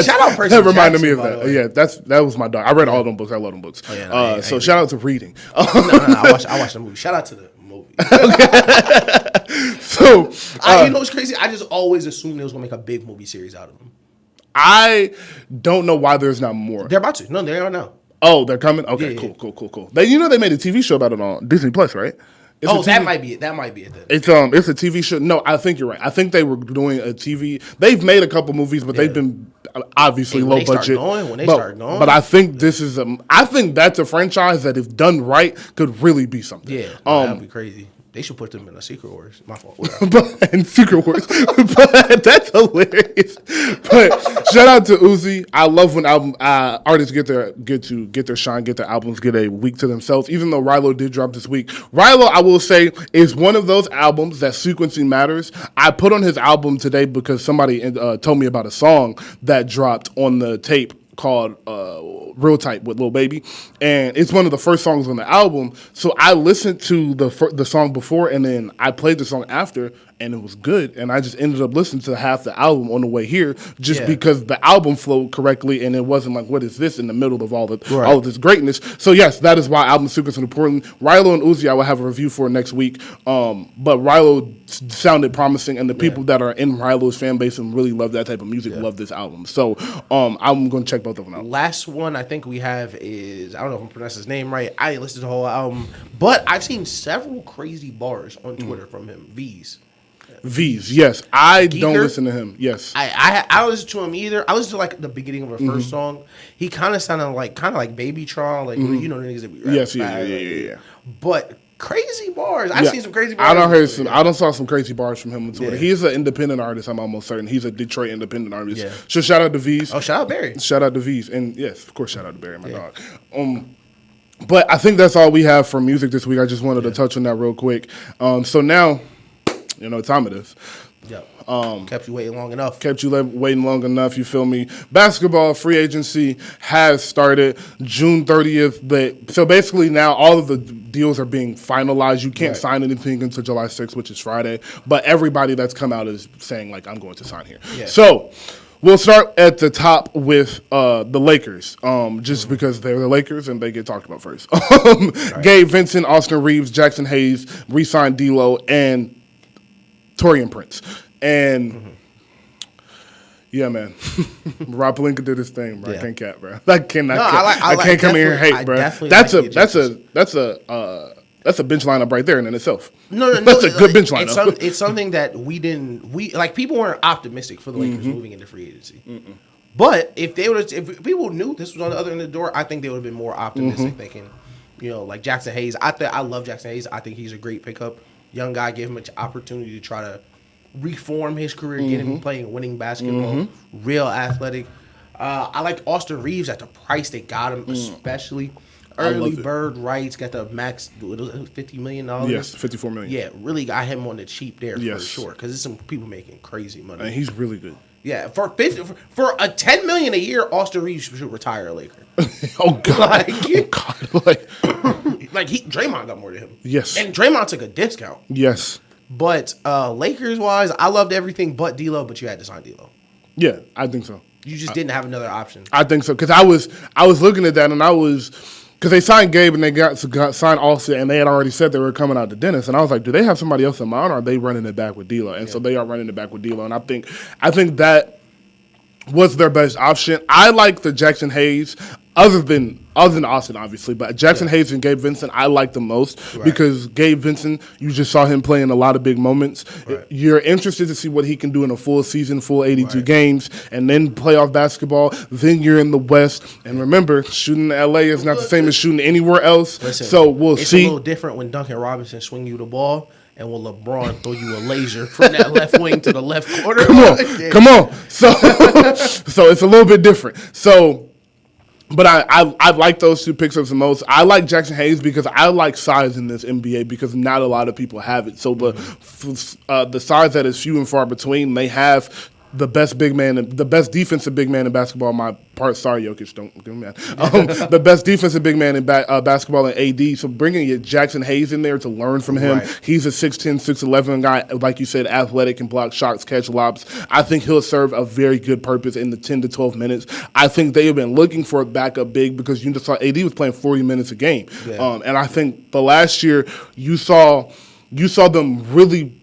Shout out Percy That reminded Jackson, me of that. Yeah, that was my dog. I read all them books. I love them books. Oh, yeah, so shout out to reading. No, I watched the movie. Shout out to the movie. So, you know what's crazy? I just always assumed they was going to make a big movie series out of them. I don't know why there's not more. They're about to. No, they are now. Oh, they're coming? Okay, Yeah, cool. They made a TV show about it on Disney Plus, right? That might be it. That might be it then. It's a TV show. No, I think you're right. I think they were doing a TV. They've made a couple movies, but they've been obviously low budget. When they start going. But I think this is I think that's a franchise that, if done right, could really be something. Yeah, that'd be crazy. They should put them in a Secret Wars. My fault. And Secret Wars. But that's hilarious. But shout out to Uzi. I love when artists get their shine, get their albums, get a week to themselves. Even though Rilo did drop this week. Rilo, I will say, is one of those albums that sequencing matters. I put on his album today because somebody told me about a song that dropped on the tape called Real Type with Lil Baby, and it's one of the first songs on the album. So I listened to the song before, and then I played the song after, and it was good. And I just ended up listening to half the album on the way here, just because the album flowed correctly, and it wasn't like, what is this in the middle of all of this greatness. So yes, that is why album sequence is important. Rilo and Uzi, I will have a review for next week. But Rilo sounded promising, and the people that are in Rilo's fan base and really love that type of music love this album. So I'm going to check both of them out. Last one I think we have is, I don't know if I'm pronouncing his name right. I didn't listen to the whole album, but I've seen several crazy bars on Twitter from him. V's, yes. I don't listen to him. Yes, I don't listen to him either. I listened to like the beginning of her first song. He kind of sounded like Baby Tron, like you know the niggas that be rapping. Yeah. But crazy bars. I've seen some crazy bars. I don't saw some crazy bars from him on Twitter. He's an independent artist. I'm almost certain he's a Detroit independent artist. Yeah. So shout out to V's. Oh, shout out Barry. Shout out to V's, and yes, of course, shout out to Barry, my dog. But I think that's all we have for music this week. I just wanted to touch on that real quick. So now, you know what time it is. Yep. Kept you waiting long enough. You feel me? Basketball free agency has started June 30th. So basically now all of the deals are being finalized. You can't sign anything until July 6th, which is Friday. But everybody that's come out is saying, like, I'm going to sign here. Yeah. So we'll start at the top with the Lakers, just because they're the Lakers and they get talked about first. Gabe Vincent, Austin Reeves, Jackson Hayes, re-signed D'Lo, and Torian Prince. And yeah, man, Rob Pelinka did his thing, bro. I can't cap, bro. I can't come here and hate, bro. That's a bench lineup right there in itself. No, that's a good bench lineup. It's something that people weren't optimistic for the Lakers moving into free agency. But if people knew this was on the other end of the door, I think they would have been more optimistic, thinking, like Jackson Hayes. I love Jackson Hayes. I think he's a great pickup. Young guy, give him an opportunity to try to reform his career, get him playing winning basketball, real athletic. I like Austin Reeves at the price they got him, especially early bird rights. Got the max $50 million. Yes, $54 million. Yeah, really got him on the cheap there for sure. Because there's some people making crazy money. And he's really good. Yeah, for a $10 million a year, Austin Reeves should retire a Laker. Oh God! Draymond got more than him. Yes, and Draymond took a discount. Yes, but Lakers wise, I loved everything but D'Lo. But you had to sign D'Lo. Yeah, I think so. You just didn't have another option. I think so because I was looking at that and because they signed Gabe and they got signed Austin and they had already said they were coming out to Dennis and I was like, do they have somebody else in mind or are they running it back with D'Lo? And so they are running it back with D'Lo and I think that was their best option. I like the Jackson Hayes, other than Austin, obviously, but Jackson Hayes and Gabe Vincent, I like the most because Gabe Vincent, you just saw him play in a lot of big moments. Right. You're interested to see what he can do in a full season, full 82 games, and then playoff basketball. Then you're in the West, and remember, shooting in LA is not the same as shooting anywhere else. Listen, so we'll see. It's a little different when Duncan Robinson swing you the ball. And will LeBron throw you a laser from that left wing to the left corner? Come on. So it's a little bit different. So, but I like those two pickups the most. I like Jackson Hayes because I like size in this NBA because not a lot of people have it. So the size that is few and far between, they have the best defensive big man in basketball. On my part, sorry, Jokic, don't give me mad. The best defensive big man in basketball in AD. So bringing Jackson Hayes in there to learn from him. Right. He's a 6'10", 6'11" guy, like you said, athletic and block shots, catch lobs. I think he'll serve a very good purpose in the 10 to 12 minutes. I think they have been looking for a backup big because you just saw AD was playing 40 minutes a game, and I think the last year you saw them really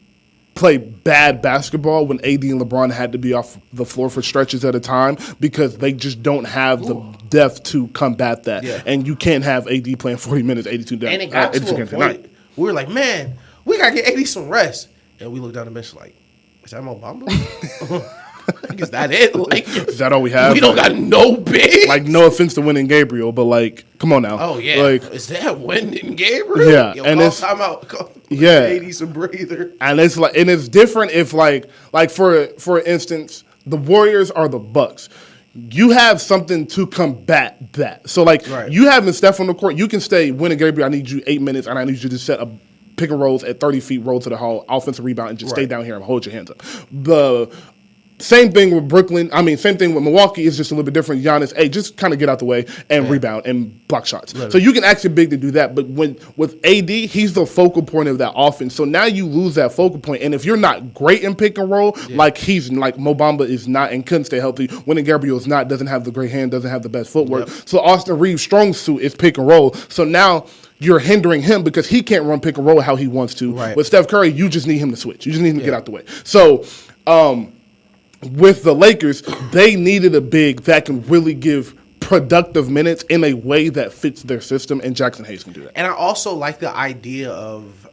play bad basketball when AD and LeBron had to be off the floor for stretches at a time because they just don't have the depth to combat that. Yeah. And you can't have AD playing 40 minutes, 82 down. And it got to a point we were like, man, we got to get AD some rest. And we looked down the bench like, is that Mo Bamba? Like, is that it? Like, is that all we have? We don't got no big. Like, no offense to Wendell Gabriel, but like, come on now. Oh yeah, like, is that Wendell Gabriel? Yeah, yo, and it's time out. Yeah, AD some breather. And it's like, and it's different if like for instance, the Warriors are the Bucks. You have something to combat that. So like, you having Steph on the court, you can stay. Wendell Gabriel, I need you 8 minutes, and I need you to set a pick and rolls at 30 feet, roll to the hole, offensive rebound, and just stay down here and hold your hands up. The same thing with Brooklyn. I mean, same thing with Milwaukee is just a little bit different. Giannis, hey, just kind of get out the way and rebound and block shots. Literally. So you can ask your big to do that. But with AD, he's the focal point of that offense. So now you lose that focal point. And if you're not great in pick and roll, like Mo Bamba is not and couldn't stay healthy, Wendell Gabriel is not, doesn't have the great hand, doesn't have the best footwork. So Austin Reeves' strong suit is pick and roll. So now you're hindering him because he can't run pick and roll how he wants to. Right. With Steph Curry, you just need him to switch. You just need him to get out the way. So with the Lakers, they needed a big that can really give productive minutes in a way that fits their system, and Jackson Hayes can do that. And I also like the idea of,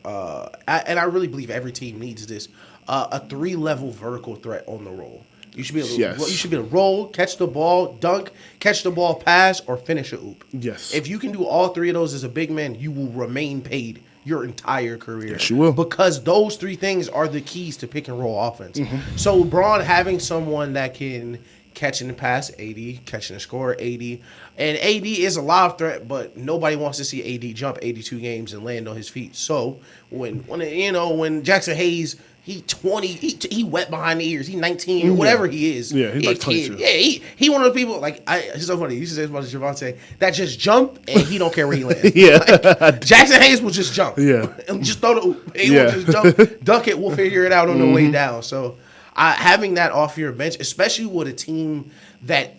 and I really believe every team needs this, a 3-level vertical threat on the roll. You should be able to roll, catch the ball, dunk, catch the ball, pass, or finish a oop. Yes. If you can do all three of those as a big man, you will remain paid your entire career. Yes, you will. Because those three things are the keys to pick and roll offense. Mm-hmm. So LeBron having someone that can catch and pass, AD, catching and score, AD. And AD is a live threat, but nobody wants to see AD jump 82 games and land on his feet. So when Jackson Hayes, he 20, he wet behind the ears. He 19 or whatever he is. Yeah, he's like 22. Yeah, he one of the people, like, it's so funny. You used to say about Javante, that just jump and he don't care where he lands. Yeah. Like, Jackson Hayes will just jump. Yeah. And just throw the oop. He will just jump, dunk it, we'll figure it out on the way down. So having that off your bench, especially with a team that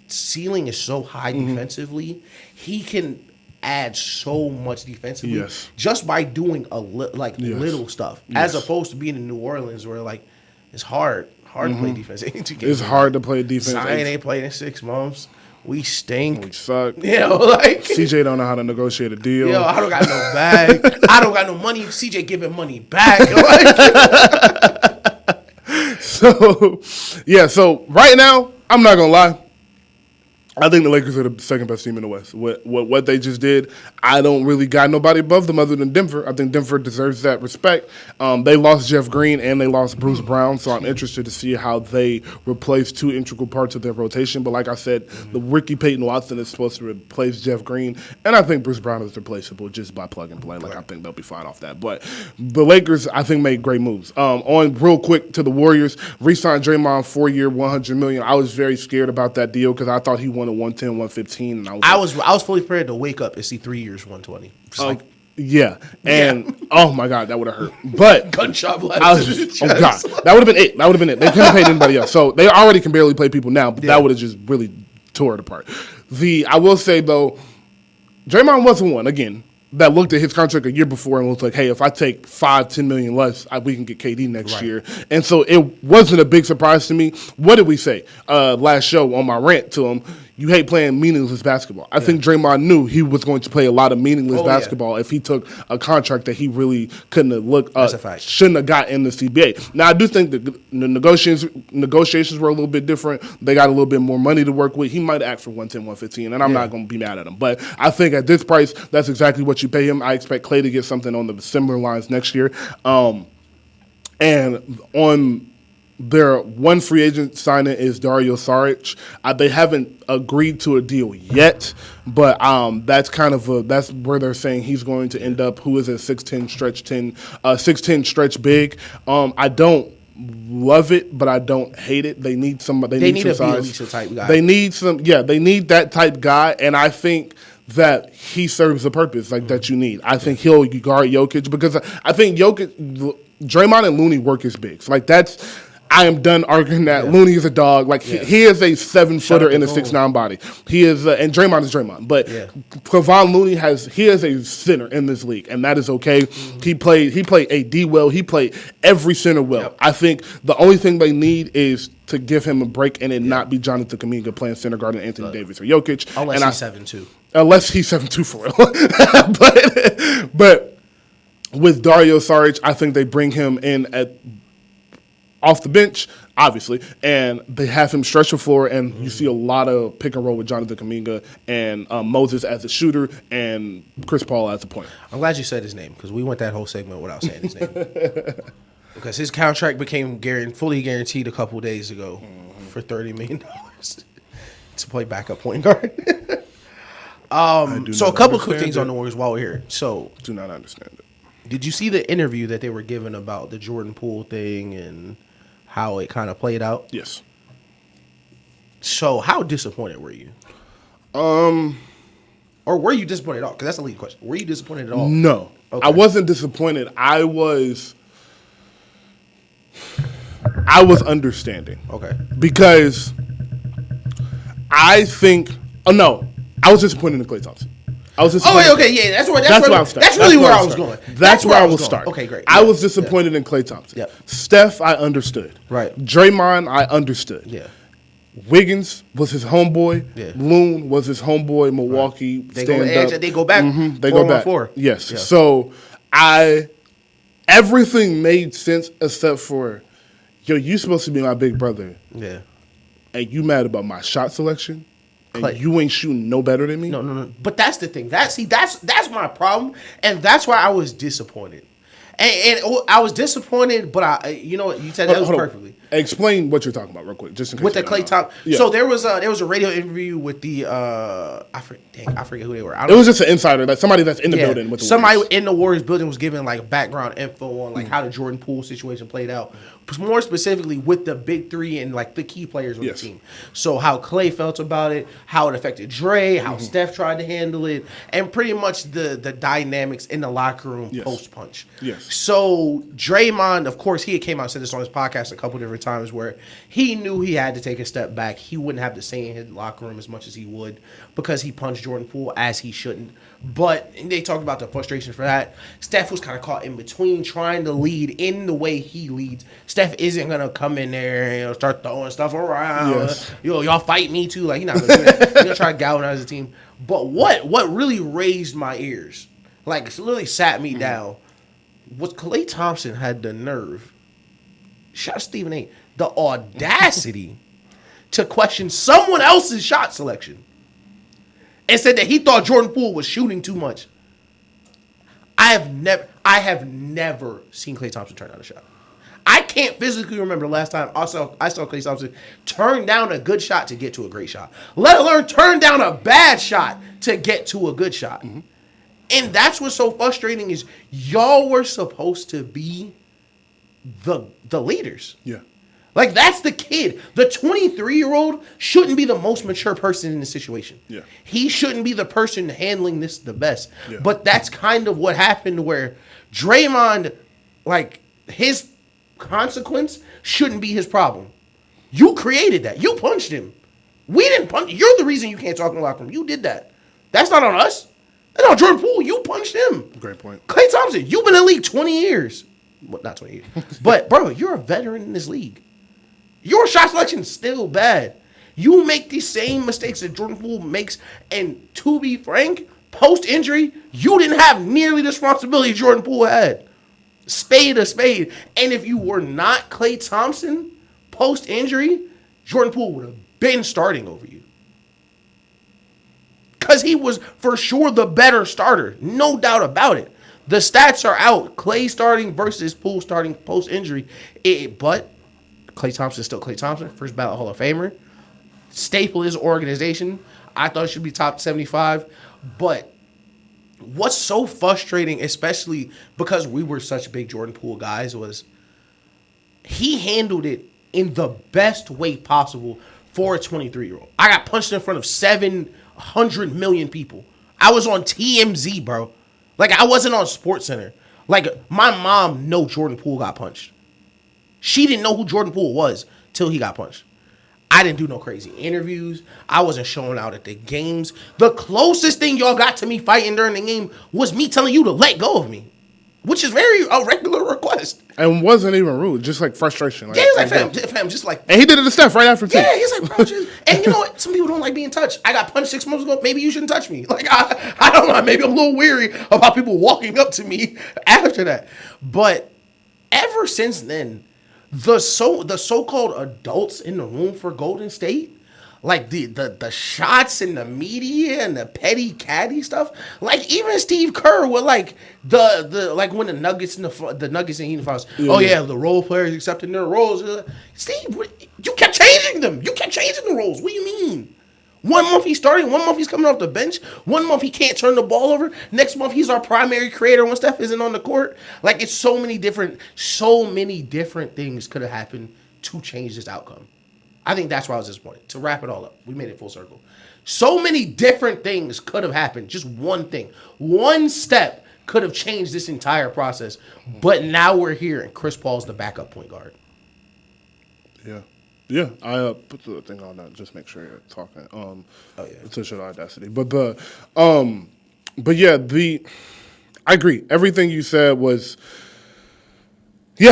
ceiling is so high defensively, he can add so much defensively just by doing little stuff, as opposed to being in New Orleans where like it's hard to play defense. It's hard to play defense. Zion ain't played in 6 months. We stink. We suck. Like CJ don't know how to negotiate a deal. Yo, I don't got no bag. I don't got no money. CJ giving money back. So right now, I'm not gonna lie. I think the Lakers are the second best team in the West. What they just did, I don't really got nobody above them other than Denver. I think Denver deserves that respect. They lost Jeff Green and they lost Bruce Brown, so I'm interested to see how they replace two integral parts of their rotation. But like I said, the Ricky Peyton Watson is supposed to replace Jeff Green, and I think Bruce Brown is replaceable just by plug and play. I think they'll be fine off that. But the Lakers, I think, made great moves. On real quick to the Warriors, re-signed Draymond 4-year, $100 million. I was very scared about that deal because I thought he wanted 110, 115, and I was fully prepared to wake up and see 3 years, 120. Oh my God, that would have hurt. But gunshot blast. Oh God, that would have been it. That would have been it. They couldn't have paid anybody else, so they already can barely play people now. But that would have just really tore it apart. I will say though, Draymond wasn't one again that looked at his contract a year before and was like, hey, if I take $5-10 million less, we can get KD next year. And so it wasn't a big surprise to me. What did we say last show on my rant to him? You hate playing meaningless basketball. I think Draymond knew he was going to play a lot of meaningless basketball if he took a contract that he really couldn't have shouldn't have got in the CBA. Now, I do think the negotiations were a little bit different. They got a little bit more money to work with. He might ask for 110, 115, and I'm not going to be mad at him. But I think at this price, that's exactly what you pay him. I expect Klay to get something on the similar lines next year. And on their one free agent signing is Dario Saric. They haven't agreed to a deal yet, but that's that's where they're saying he's going to end up. Who is a 6'10" stretch big. I don't love it, but I don't hate it. They need somebody. They need some size. Alicia type guy. They need some. Yeah, they need that type guy, and I think that he serves the purpose that you need. I think he'll guard Jokic because I think Draymond and Looney work as bigs. That's. I am done arguing that Looney is a dog. He is a 7-footer in a 6'9" body. He is, and Draymond is Draymond. But Kevon Looney is a center in this league, and that is okay. Mm-hmm. He played AD well. He played every center well. Yep. I think the only thing they need is to give him a break and it not be Jonathan Kuminga playing center guard and Anthony Davis or Jokic. Unless he's 7'2". Unless he's 7'2" for real. but with Dario Saric, I think they bring him in off the bench, obviously, and they have him stretch the floor, and you see a lot of pick and roll with Jonathan Kuminga and Moses as a shooter and Chris Paul as a point. I'm glad you said his name because we went that whole segment without saying his name. Because his contract became fully guaranteed a couple days ago for $30 million to play backup point guard. So a couple quick things on the Warriors while we're here. So do not understand it. Did you see the interview that they were giving about the Jordan Poole thing and how it kind of played out? Yes. So how disappointed were you? Or were you disappointed at all? Because that's a lead question. Were you disappointed at all? No. Okay. I wasn't disappointed. I was understanding. Okay. Because I think I was disappointed in Klay Thompson. Okay, yeah, that's really where I was going. That's where I will start. Okay, great. I was disappointed in Klay Thompson. Yep. Steph, I understood. Right. Draymond, I understood. Yeah. Wiggins was his homeboy. Yeah. Loon was his homeboy. Milwaukee. Right. They go back. Mm-hmm. They go back. 4. Yes. Yeah. So everything made sense except for, you supposed to be my big brother. Yeah. And you mad about my shot selection? Klay. You ain't shooting no better than me? No. But that's the thing. That's my problem, and that's why I was disappointed. And I was disappointed, but you know what? You said that was perfectly. Explain what you're talking about real quick, just in case. With the Klay Thompson. Yeah. So there was a radio interview with the I forget who they were. It was just an insider, somebody that's in the building with the somebody Warriors. in the Warriors building was giving background info on how the Jordan Poole situation played out. More specifically with the big three and the key players on the team. So how Klay felt about it, how it affected Dre, how Steph tried to handle it, and pretty much the dynamics in the locker room post punch. Yes. So Draymond, of course, he had came out and said this on his podcast a couple different times where he knew he had to take a step back. He wouldn't have to say in his locker room as much as he would because he punched Jordan Poole as he shouldn't. But they talked about the frustration for that. Steph was kind of caught in between trying to lead in the way he leads. Steph isn't going to come in there and start throwing stuff around. Yes. Y'all fight me too. He's not going to do that. He's going to try to galvanize the team. But what really raised my ears, literally sat me down, was Klay Thompson had the nerve, shout out Stephen A., the audacity to question someone else's shot selection and said that he thought Jordan Poole was shooting too much. I have never seen Klay Thompson turn down a shot. I can't physically remember the last time I saw Klay Thompson turn down a good shot to get to a great shot, let alone turn down a bad shot to get to a good shot. Mm-hmm. And that's what's so frustrating is y'all were supposed to be the leaders. Yeah. That's the kid. The 23-year-old shouldn't be the most mature person in the situation. Yeah. He shouldn't be the person handling this the best. Yeah. But that's kind of what happened where Draymond, his consequence shouldn't be his problem. You created that. You punched him. We didn't punch. You're the reason you can't talk in the locker room. You did that. That's not on us. That's on Jordan Poole. You punched him. Great point. Klay Thompson, you've been in the league 20 years. Well, not 20 years. But, bro, you're a veteran in this league. Your shot selection is still bad. You make these same mistakes that Jordan Poole makes. And to be frank, post-injury, you didn't have nearly the responsibility Jordan Poole had. Spade a spade. And if you were not Klay Thompson, post-injury, Jordan Poole would have been starting over you. Because he was for sure the better starter. No doubt about it. The stats are out. Klay starting versus Poole starting post-injury. But Klay Thompson is still Klay Thompson. First ballot Hall of Famer. Staple is organization. I thought it should be top 75. But what's so frustrating, especially because we were such big Jordan Poole guys, was he handled it in the best way possible for a 23-year-old. I got punched in front of 700 million people. I was on TMZ, bro. Like, I wasn't on SportsCenter. Like, my mom know Jordan Poole got punched. She didn't know who Jordan Poole was till he got punched. I didn't do no crazy interviews. I wasn't showing out at the games. The closest thing y'all got to me fighting during the game was me telling you to let go of me, which is a regular request. And wasn't even rude, just like frustration. Like, yeah, he's like, fam, just like. And he did it to Steph right after too. Yeah, he's like, bro, just, and you know what? Some people don't like being touched. I got punched 6 months ago. Maybe you shouldn't touch me. Like, I don't know. Maybe I'm a little weary about people walking up to me after that. But ever since then, the so-called adults in the room for Golden State, like the shots in the media and the petty caddy stuff, like even Steve Kerr with like the like when the Nuggets and the Nuggets and Heat finals, oh yeah, the role players accepting their roles. Steve, you kept changing them. You kept changing the roles. What do you mean? 1 month he's starting, 1 month he's coming off the bench, 1 month he can't turn the ball over, next month he's our primary creator when Steph isn't on the court. Like, it's so many different things could have happened to change this outcome. I think that's why I was disappointed. To wrap it all up, we made it full circle. So many different things could have happened. Just one thing. One step could have changed this entire process. But now we're here, and Chris Paul's the backup point guard. Yeah. Yeah, I put the thing on that. Just make sure you're talking. To show the audacity. But yeah, I agree. Everything you said was, yeah,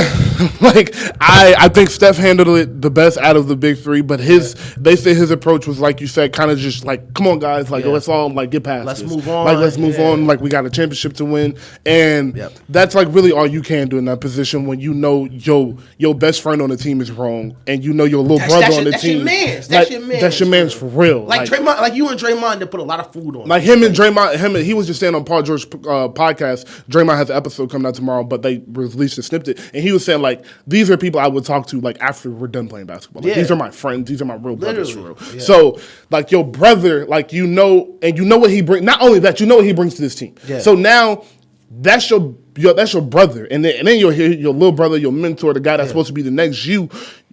like I think Steph handled it the best out of the big three. But they say his approach was, like you said, kind of just like, come on guys, like let's all like get past let's this. Move on. Like let's move on. Like we got a championship to win, and that's like really all you can do in that position when you know your best friend on the team is wrong, and you know your little brother on the team. That's your man's for real. Like Draymond, like you and Draymond, they put a lot of food on. Like him and Draymond, he was just saying on Paul George's podcast. Draymond has an episode coming out tomorrow, but they released a snippet, and he was saying like, these are people I would talk to like after we're done playing basketball. Like, these are my friends. These are my real brothers for real. Yeah. So like your brother, like you know what he brings. Not only that, you know what he brings to this team. Yeah. So now that's your brother, and then you'll hear your little brother, your mentor, the guy that's supposed to be the next you.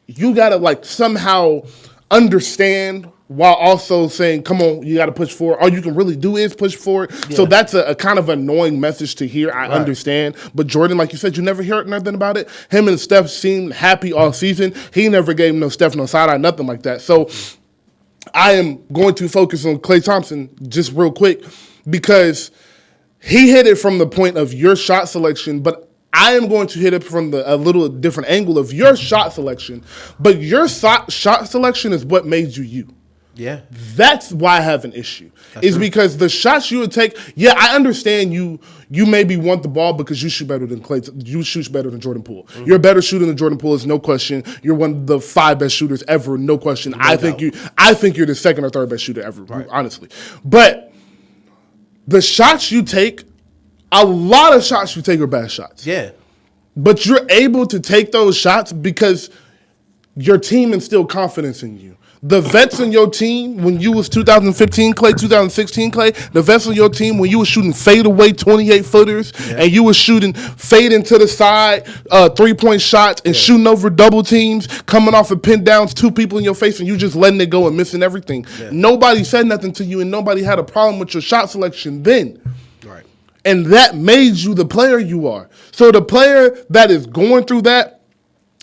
You gotta like somehow understand while also saying, come on, you got to push forward. All you can really do is push forward. Yeah. So that's a kind of annoying message to hear. I understand. But Jordan, like you said, you never heard nothing about it. Him and Steph seemed happy all season. He never gave no Steph no side-eye, nothing like that. So I am going to focus on Klay Thompson just real quick because he hit it from the point of your shot selection, but I am going to hit it from a little different angle of your shot selection. But your shot selection is what made you. Yeah, that's why I have an issue. That's true. Because the shots you would take. Yeah, I understand you maybe want the ball because you shoot better than Klay. You shoot better than Jordan Poole. Mm-hmm. You're a better shooter than Jordan Poole, is no question. You're one of the 5 best shooters ever, no question. I think you're the second or third best shooter ever, honestly. But the shots you take, a lot of shots you take are bad shots. Yeah, but you're able to take those shots because your team instilled confidence in you. The vets on your team, when you was 2015 Klay, 2016 Klay, the vets on your team, when you was shooting fadeaway 28-footers and you was shooting fade into the side, 3-point shots and shooting over double teams, coming off of pin downs, 2 people in your face, and you just letting it go and missing everything. Yeah. Nobody said nothing to you, and nobody had a problem with your shot selection then. Right. And that made you the player you are. So the player that is going through that,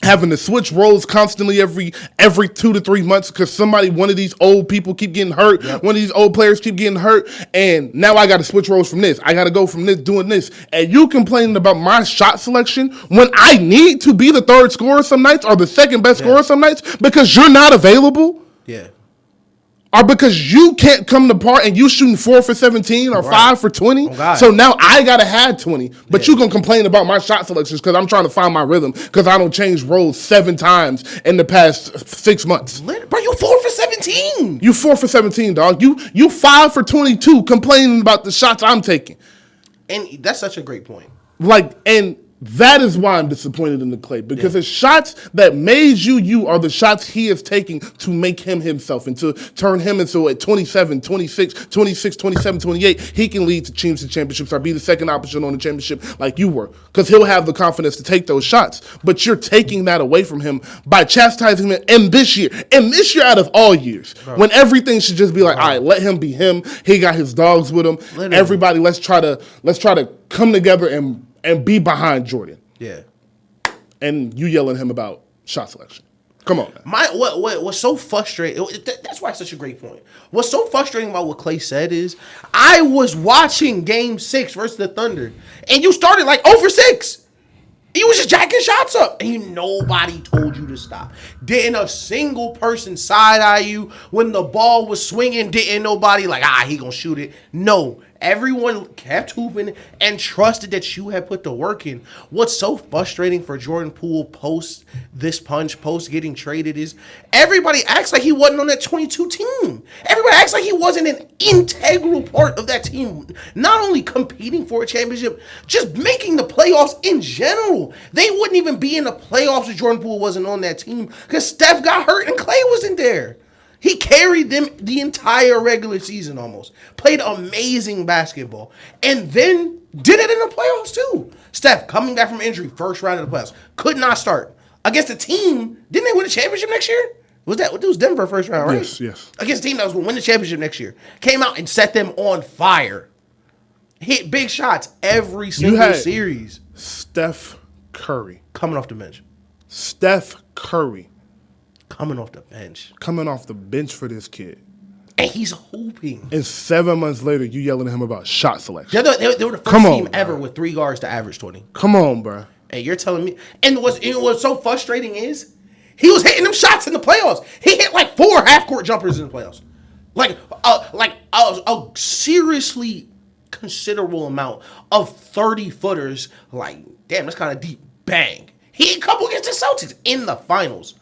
having to switch roles constantly every 2 to 3 months because one of these old people keep getting hurt. Yep. One of these old players keep getting hurt. And now I got to switch roles from this. I got to go from this, doing this. And you complaining about my shot selection when I need to be the third scorer some nights or the second best scorer some nights because you're not available? Yeah. Or because you can't come to part and you shooting 4 for 17 or 5 for 20. Oh, so now I got to have 20. But you going to complain about my shot selections because I'm trying to find my rhythm because I don't change roles 7 times in the past 6 months. Bro, you 4 for 17. You 4 for 17, dog. You 5 for 22 complaining about the shots I'm taking. And that's such a great point. Like, and That is why I'm disappointed in the Clay, because the shots that made you are the shots he is taking to make him himself and to turn him into at 27, 26, 27, 28, he can lead to teams to championships or be the second option on the championship like you were, because he'll have the confidence to take those shots. But you're taking that away from him by chastising him and this year out of all years, when everything should just be like, all right, let him be him. He got his dogs with him. Literally. Everybody, let's try to come together and be behind Jordan. Yeah. And you yelling at him about shot selection. Come on, man. What's so frustrating, that's why it's such a great point. What's so frustrating about what Clay said is, I was watching Game 6 versus the Thunder, and you started like 0 for 6. You was just jacking shots up, and nobody told you to stop. Didn't a single person side-eye you when the ball was swinging? Didn't nobody like, he gonna shoot it? No. Everyone kept hooping and trusted that you had put the work in. What's so frustrating for Jordan Poole post this punch, post getting traded, is everybody acts like he wasn't on that 22 team. Everybody acts like he wasn't an integral part of that team. Not only competing for a championship, just making the playoffs in general. They wouldn't even be in the playoffs if Jordan Poole wasn't on that team, because Steph got hurt and Clay wasn't there. He carried them the entire regular season almost. Played amazing basketball. And then did it in the playoffs too. Steph, coming back from injury, first round of the playoffs. Could not start. Against a team, didn't they win a championship next year? It was Denver first round, right? Yes. Against a team that was going to win the championship next year. Came out and set them on fire. Hit big shots every single series. Steph Curry. Coming off the bench. Steph Curry. Coming off the bench. Coming off the bench for this kid. And he's hooping. And 7 months later, you yelling at him about shot selection. They were the first team ever with 3 guards to average 20. Come on, bro. And you're telling me. And what's so frustrating is he was hitting them shots in the playoffs. He hit like 4 half-court jumpers in the playoffs. Like a seriously considerable amount of 30-footers. Like, damn, that's kind of deep. Bang. He hit a couple against the Celtics in the finals.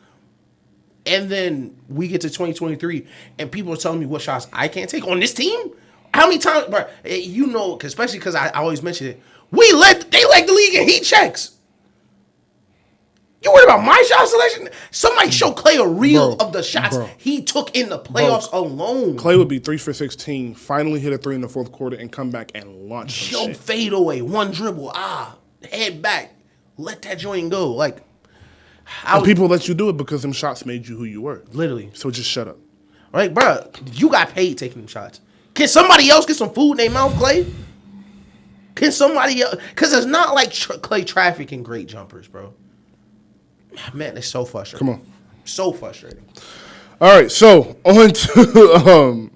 And then we get to 2023, and people are telling me what shots I can't take on this team. How many times, bro? You know, especially because I always mention it. They led the league in heat checks. You worried about my shot selection? Somebody show Clay a reel of the shots he took in the playoffs alone. Clay would be 3 for 16, finally hit a 3 in the fourth quarter, and come back and launch. Fade away, one dribble, head back, let that joint go, like. People let you do it because them shots made you who you were. Literally. So just shut up. Right, bro. You got paid taking them shots. Can somebody else get some food in their mouth, Clay? Can somebody else? Because it's not like Clay trafficking great jumpers, bro. Man, it's so frustrating. Come on. So frustrating. All right, so on to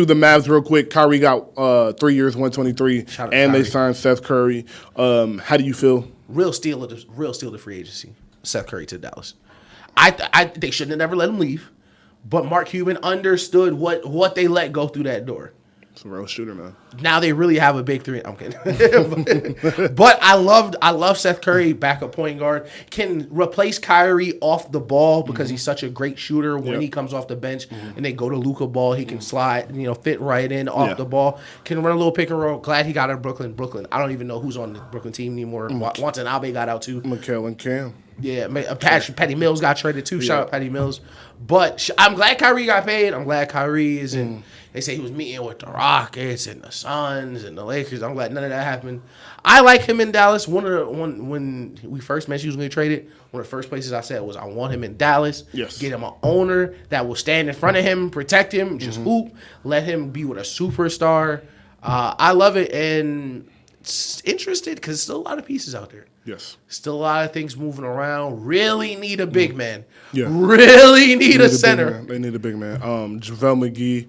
the Mavs real quick. Kyrie got 3 years, 123, and they signed Seth Curry. How do you feel? Real steal of the free agency. Seth Curry to Dallas. They shouldn't have never let him leave, but Mark Cuban understood what they let go through that door. It's a real shooter, man. Now they really have a big 3. I'm kidding. but I love Seth Curry, backup point guard. Can replace Kyrie off the ball because he's such a great shooter when he comes off the bench and they go to Luka ball. He can slide, fit right in off the ball. Can run a little pick and roll. Glad he got out of Brooklyn. I don't even know who's on the Brooklyn team anymore. Watanabe got out too. Mikal and Cam. Yeah, Patty Mills got traded too. Shout out Patty Mills. But I'm glad Kyrie got paid. I'm glad Kyrie is in. They say he was meeting with the Rockets and the Suns and the Lakers. I'm glad none of that happened. I like him in Dallas. When we first met, he was going to get traded. One of the first places I said was I want him in Dallas. Yes. Get him an owner that will stand in front of him, protect him, just hoop, let him be with a superstar. I love it, and it's interested because there's still a lot of pieces out there. Yes. Still a lot of things moving around. Really need a big man. Yeah. Really need a center. They need a big man. JaVale McGee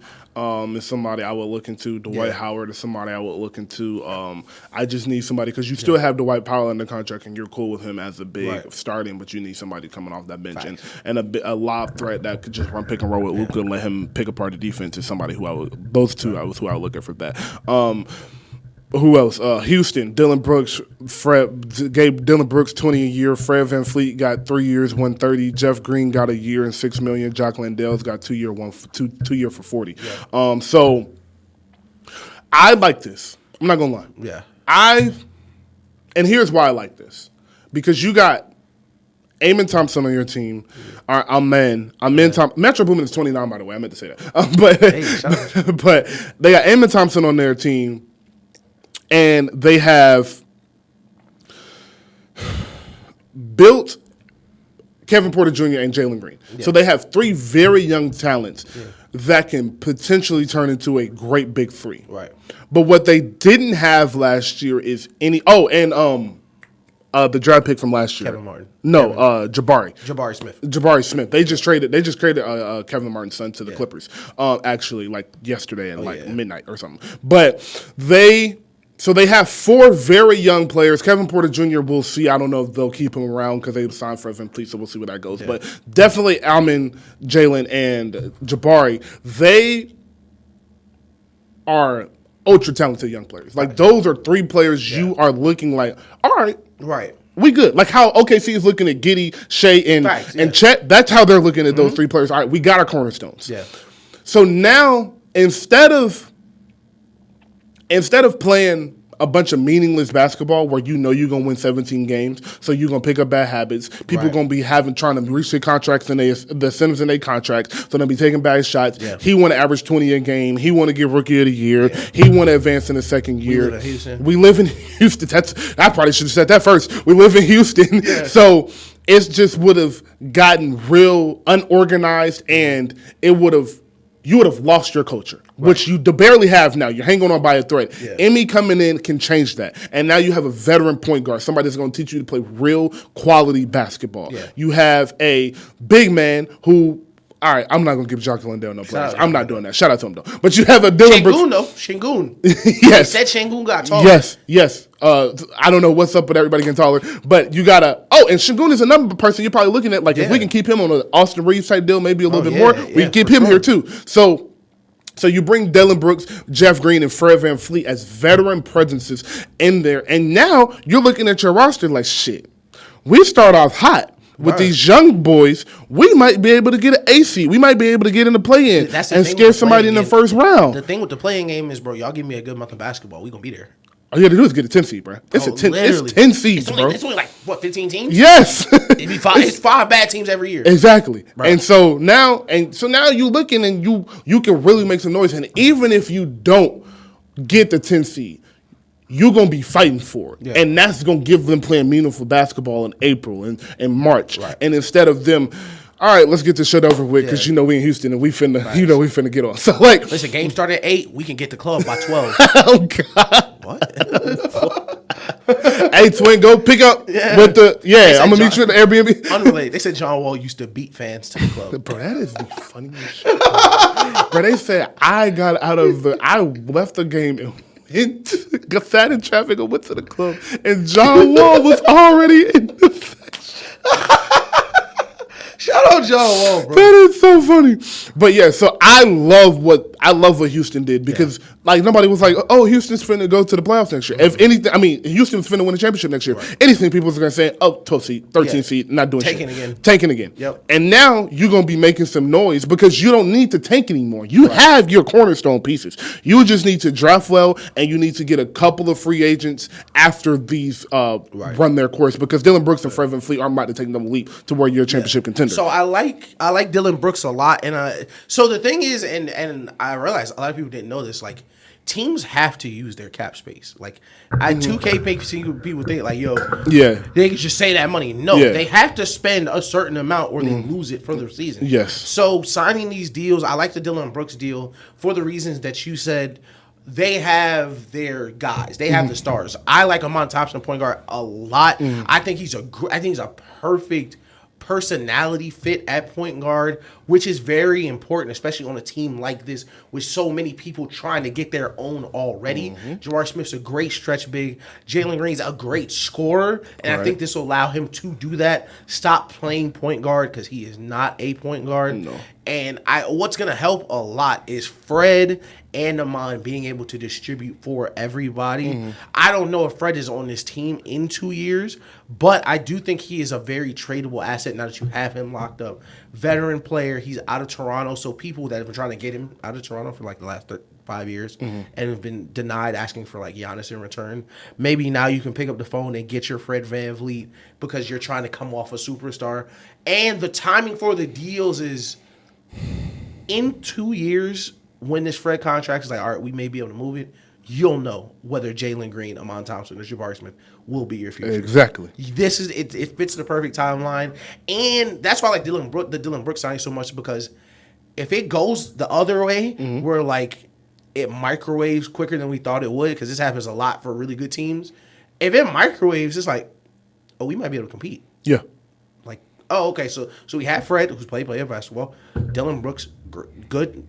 is somebody I would look into. Dwight Howard is somebody I would look into. I just need somebody because you still have Dwight Powell under contract and you're cool with him as a big starting, but you need somebody coming off that bench and a lob threat that could just run pick and roll with Luka and let him pick apart the defense is somebody who I would look at for that. Who else? Houston, Dylan Brooks. Gave Dylan Brooks 20 a year. Fred VanVleet got 3 years, 130. Jeff Green got a year and $6 million. Jock Landale's got 2 year, two year for 40. Yeah. So I like this. I'm not gonna lie. Yeah. I and here's why I like this. Because you got Amen Thompson on your team. Amen Thompson. Metro Boomin is 29, by the way. I meant to say that. But they got Amen Thompson on their team, and they have built Kevin Porter Jr. and Jalen Green. Yeah. So they have 3 very young talents that can potentially turn into a great big 3. Right. But what they didn't have last year is any. Oh, and the draft pick from last year. Kevin Martin. No, Jabari. Jabari Smith. They just traded Kevin Martin's son to the Clippers. Actually, like yesterday at midnight or something. But they have 4 very young players. Kevin Porter Jr. We'll see. I don't know if they'll keep him around because they signed for Van Fleet, so we'll see where that goes. Yeah. But definitely Alman, Jalen, and Jabari. They are ultra talented young players. Like those are 3 players you are looking like, all right. Right. We good. Like how OKC is looking at Giddey, Shea, and Chet. That's how they're looking at those 3 players. All right, we got our cornerstones. Yeah. So now instead of playing a bunch of meaningless basketball where you know you're going to win 17 games, so you're going to pick up bad habits. People are going to be trying to reach their contracts and the incentives in their contracts, so they'll be taking bad shots. Yeah. He want to average 20 a game. He want to get Rookie of the Year. Yeah. He want to advance in the second year. We live in Houston. I probably should have said that first. We live in Houston. Yeah. So it just would have gotten real unorganized, and you would have lost your culture, which you barely have now. You're hanging on by a thread. Yeah. Emmy coming in can change that. And now you have a veteran point guard, somebody that's going to teach you to play real quality basketball. Yeah. You have a big man who, all right, I'm not going to give Jock Landale no players. I'm not doing that. Shout out to him, though. But you have a Dylan Brooks. Shingun. Yes. They said Shingun got taller. Yes. I don't know what's up with everybody getting taller, but you got to – and Shingun is another person you're probably looking at. Like, if we can keep him on an Austin Reeves type deal, maybe a little bit more, we can keep him here too. So you bring Dylan Brooks, Jeff Green, and Fred VanVleet as veteran presences in there. And now you're looking at your roster like, shit, we start off hot. With these young boys, we might be able to get an AC. We might be able to get in the play-in and scare somebody in the first round. The thing with the playing game is, bro, y'all give me a good month of basketball, we going to be there. All you got to do is get a 10 seed, bro. It's 10 seeds, bro. It's only like, 15 teams? Yes. It's 5 bad teams every year. Exactly. Bro. And so now you looking and you can really make some noise. And even if you don't get the 10 seed, you're going to be fighting for it. Yeah. And that's going to give them playing meaningful basketball in April and March. Right. And instead of them, all right, let's get this shit over with because, we in Houston and we finna get on. So, like. Listen, game start at 8. We can get the club by 12. Oh, God. What? Hey, Twin, go pick up with the. Yeah, I'm going to meet you at the Airbnb. Unrelated. They said John Wall used to beat fans to the club. Bro, that is the funniest shit. Bro, they said I left the game and sat in traffic and went to the club, and John Wall was already in the section. Shout out John Wall, bro. That is so funny. But yeah, so I love what Houston did because nobody was like, oh, Houston's finna go to the playoffs next year. If anything, Houston's finna win a championship next year. Right. Anything people are gonna say, 12 seed, 13 seed, not doing shit. Tanking again. Yep. And now you're gonna be making some noise because you don't need to tank anymore. You have your cornerstone pieces. You just need to draft well, and you need to get a couple of free agents after these run their course because Dylan Brooks and Fred VanVleet are about to take them a leap to where you're a championship contender. So I like Dylan Brooks a lot, and so the thing is, and I realize a lot of people didn't know this. Like, teams have to use their cap space. Like, at 2K makes people think like, they can just say that money. No, they have to spend a certain amount or they lose it for the season. Yes. So signing these deals, I like the Dylan Brooks deal for the reasons that you said. They have their guys. They have the stars. I like Amon Thompson, point guard, a lot. I think he's a perfect personality fit at point guard, which is very important, especially on a team like this with so many people trying to get their own already. Jabari Smith's a great stretch big. Jalen Green's a great scorer, and I think this will allow him to do that. Stop playing point guard because he is not a point guard. No. And what's going to help a lot is Fred and Amon being able to distribute for everybody. I don't know if Fred is on this team in 2 years, but I do think he is a very tradable asset now that you have him locked up. Veteran player. He's out of Toronto, so people that have been trying to get him out of Toronto for like the last 5 years and have been denied asking for like Giannis in return. Maybe now you can pick up the phone and get your Fred VanVleet because you're trying to come off a superstar. And the timing for the deals is in 2 years when this Fred contract is like, all right, we may be able to move it. You'll know whether Jalen Green, Amon Thompson, or Jabari Smith will be your future. Exactly. This is it. It fits the perfect timeline, and that's why I like the Dylan Brooks signing so much because if it goes the other way, where like it microwaves quicker than we thought it would, because this happens a lot for really good teams. If it microwaves, it's like, oh, we might be able to compete. Yeah. Like, oh, okay, so we have Fred, who's played basketball. Dylan Brooks, good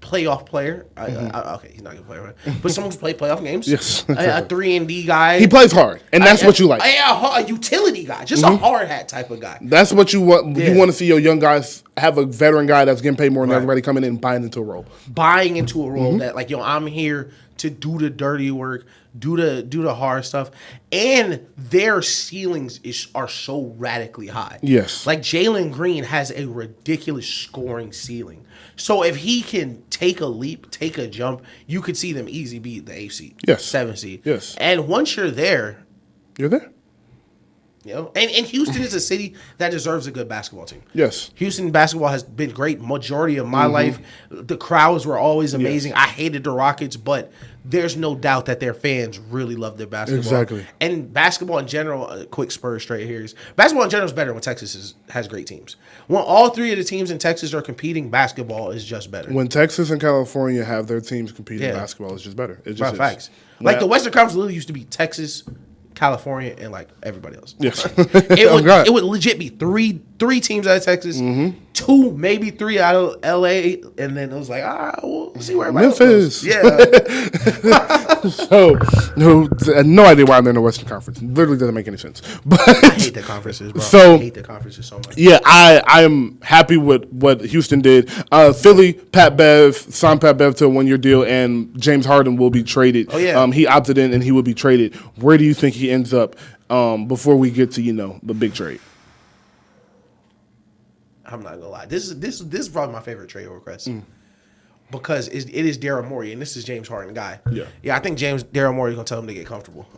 playoff player. Okay, he's not a good player, but someone who's played playoff games. Yes. A 3-and-D guy. He plays hard, and that's what you like. A utility guy, just a hard hat type of guy. That's what you want. Yeah. You want to see your young guys have a veteran guy that's getting paid more than everybody coming in and buying into a role. Buying into a role that, like, I'm here to do the dirty work, do the hard stuff, and their ceilings are so radically high. Yes. Like Jalen Green has a ridiculous scoring ceiling. So if he can take a leap, take a jump, you could see them easy beat the 8th seed. Yes. 7th seed. Yes. And once you're there. You're there. You know? And Houston is a city that deserves a good basketball team. Yes. Houston basketball has been great majority of my life. The crowds were always amazing. Yes. I hated the Rockets, but there's no doubt that their fans really love their basketball. Exactly. And basketball in general, a quick Spurs straight here is basketball in general is better when Texas has great teams. When all three of the teams in Texas are competing, basketball is just better. When Texas and California have their teams competing, basketball is just better. It's just facts. Like the Western Conference literally used to be Texas, California, and like everybody else. Yes. it would legit be three teams out of Texas, 2, maybe 3 out of LA, and then it was like, we'll see where everybody Memphis. Else goes. Yeah. So, no idea why they're in the Western Conference. Literally doesn't make any sense. But I hate the conferences, bro. I hate the conferences so much. Yeah, I am happy with what Houston did. Philly, signed Pat Bev to a 1-year deal, and James Harden will be traded. Oh, yeah. He opted in, and he will be traded. Where do you think he ends up before we get to, the big trade? I'm not gonna lie. This is probably my favorite trade request because it is Daryl Morey, and this is James Harden guy. Yeah. I think Daryl Morey is gonna tell him to get comfortable.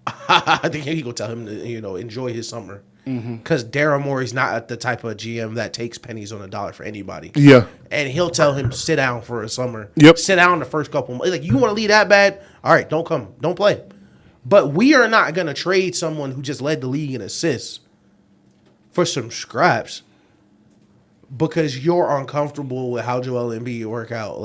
I think he's gonna tell him to enjoy his summer because Daryl Morey's not the type of GM that takes pennies on a dollar for anybody. Yeah, and he'll tell him sit down for a summer. Yep, sit down the first couple months. Like, you want to lead that bad? All right, don't come, don't play. But we are not gonna trade someone who just led the league in assists for some scraps. Because you're uncomfortable with how Joel Embiid work out,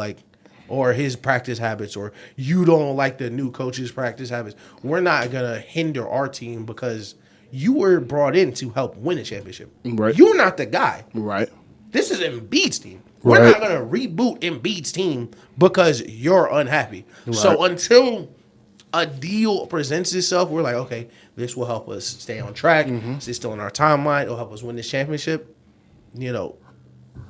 or his practice habits, or you don't like the new coach's practice habits. We're not gonna hinder our team because you were brought in to help win a championship. Right. You're not the guy. Right. This is Embiid's team. We're not gonna reboot Embiid's team because you're unhappy. Right. So until a deal presents itself, we're like, okay, this will help us stay on track. It's still in our timeline. It'll help us win this championship.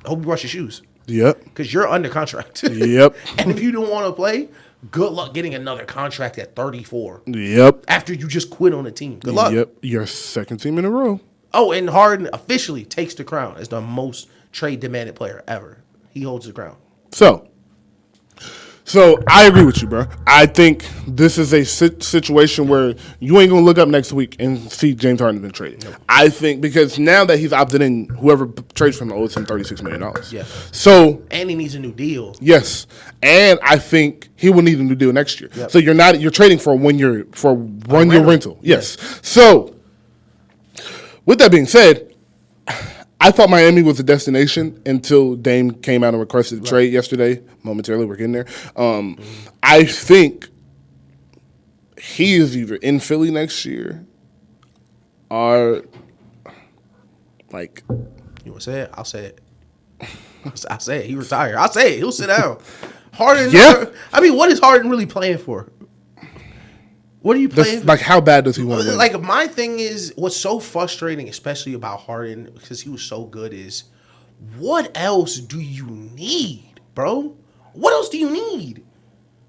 Hope you wash your shoes. Yep. Because you're under contract. Yep. And if you don't want to play, good luck getting another contract at 34. Yep. After you just quit on the team. Good luck. Yep. Your second team in a row. Oh, and Harden officially takes the crown as the most trade demanded player ever. He holds the crown. So I agree with you, bro. I think this is a situation where you ain't going to look up next week and see James Harden been traded. Nope. I think because now that he's opted in, whoever trades from him owes him $36 million. Yeah. So, and he needs a new deal. Yes. And I think he will need a new deal next year. Yep. So you're trading for a one-year rental. Yes. So with that being said, I thought Miami was a destination until Dame came out and requested a trade yesterday. Momentarily, we're getting there. I think he is either in Philly next year or You want to say it? I'll say it. I'll say it. He retired. I'll say it. He'll sit down. Harden. Yeah. I mean, what is Harden really playing for? What are you playing? How bad does he want to win? My thing is, what's so frustrating, especially about Harden, because he was so good, is what else do you need, bro? What else do you need?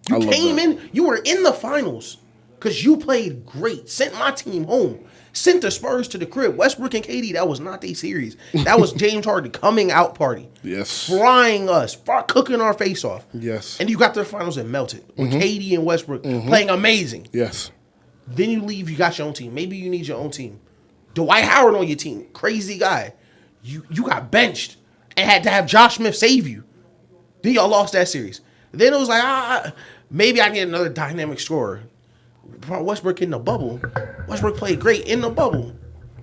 You came in, you were in the finals because you played great. Sent my team home. Sent the Spurs to the crib. Westbrook and KD, that was not their series. That was James Harden coming out party. Yes. Frying us, cooking our face off. Yes. And you got to the finals and melted with KD and Westbrook playing amazing. Yes. Then you leave, you got your own team. Maybe you need your own team. Dwight Howard on your team, crazy guy. You got benched and had to have Josh Smith save you. Then y'all lost that series. Then it was like, maybe I need another dynamic scorer. Westbrook in the bubble. Westbrook played great in the bubble.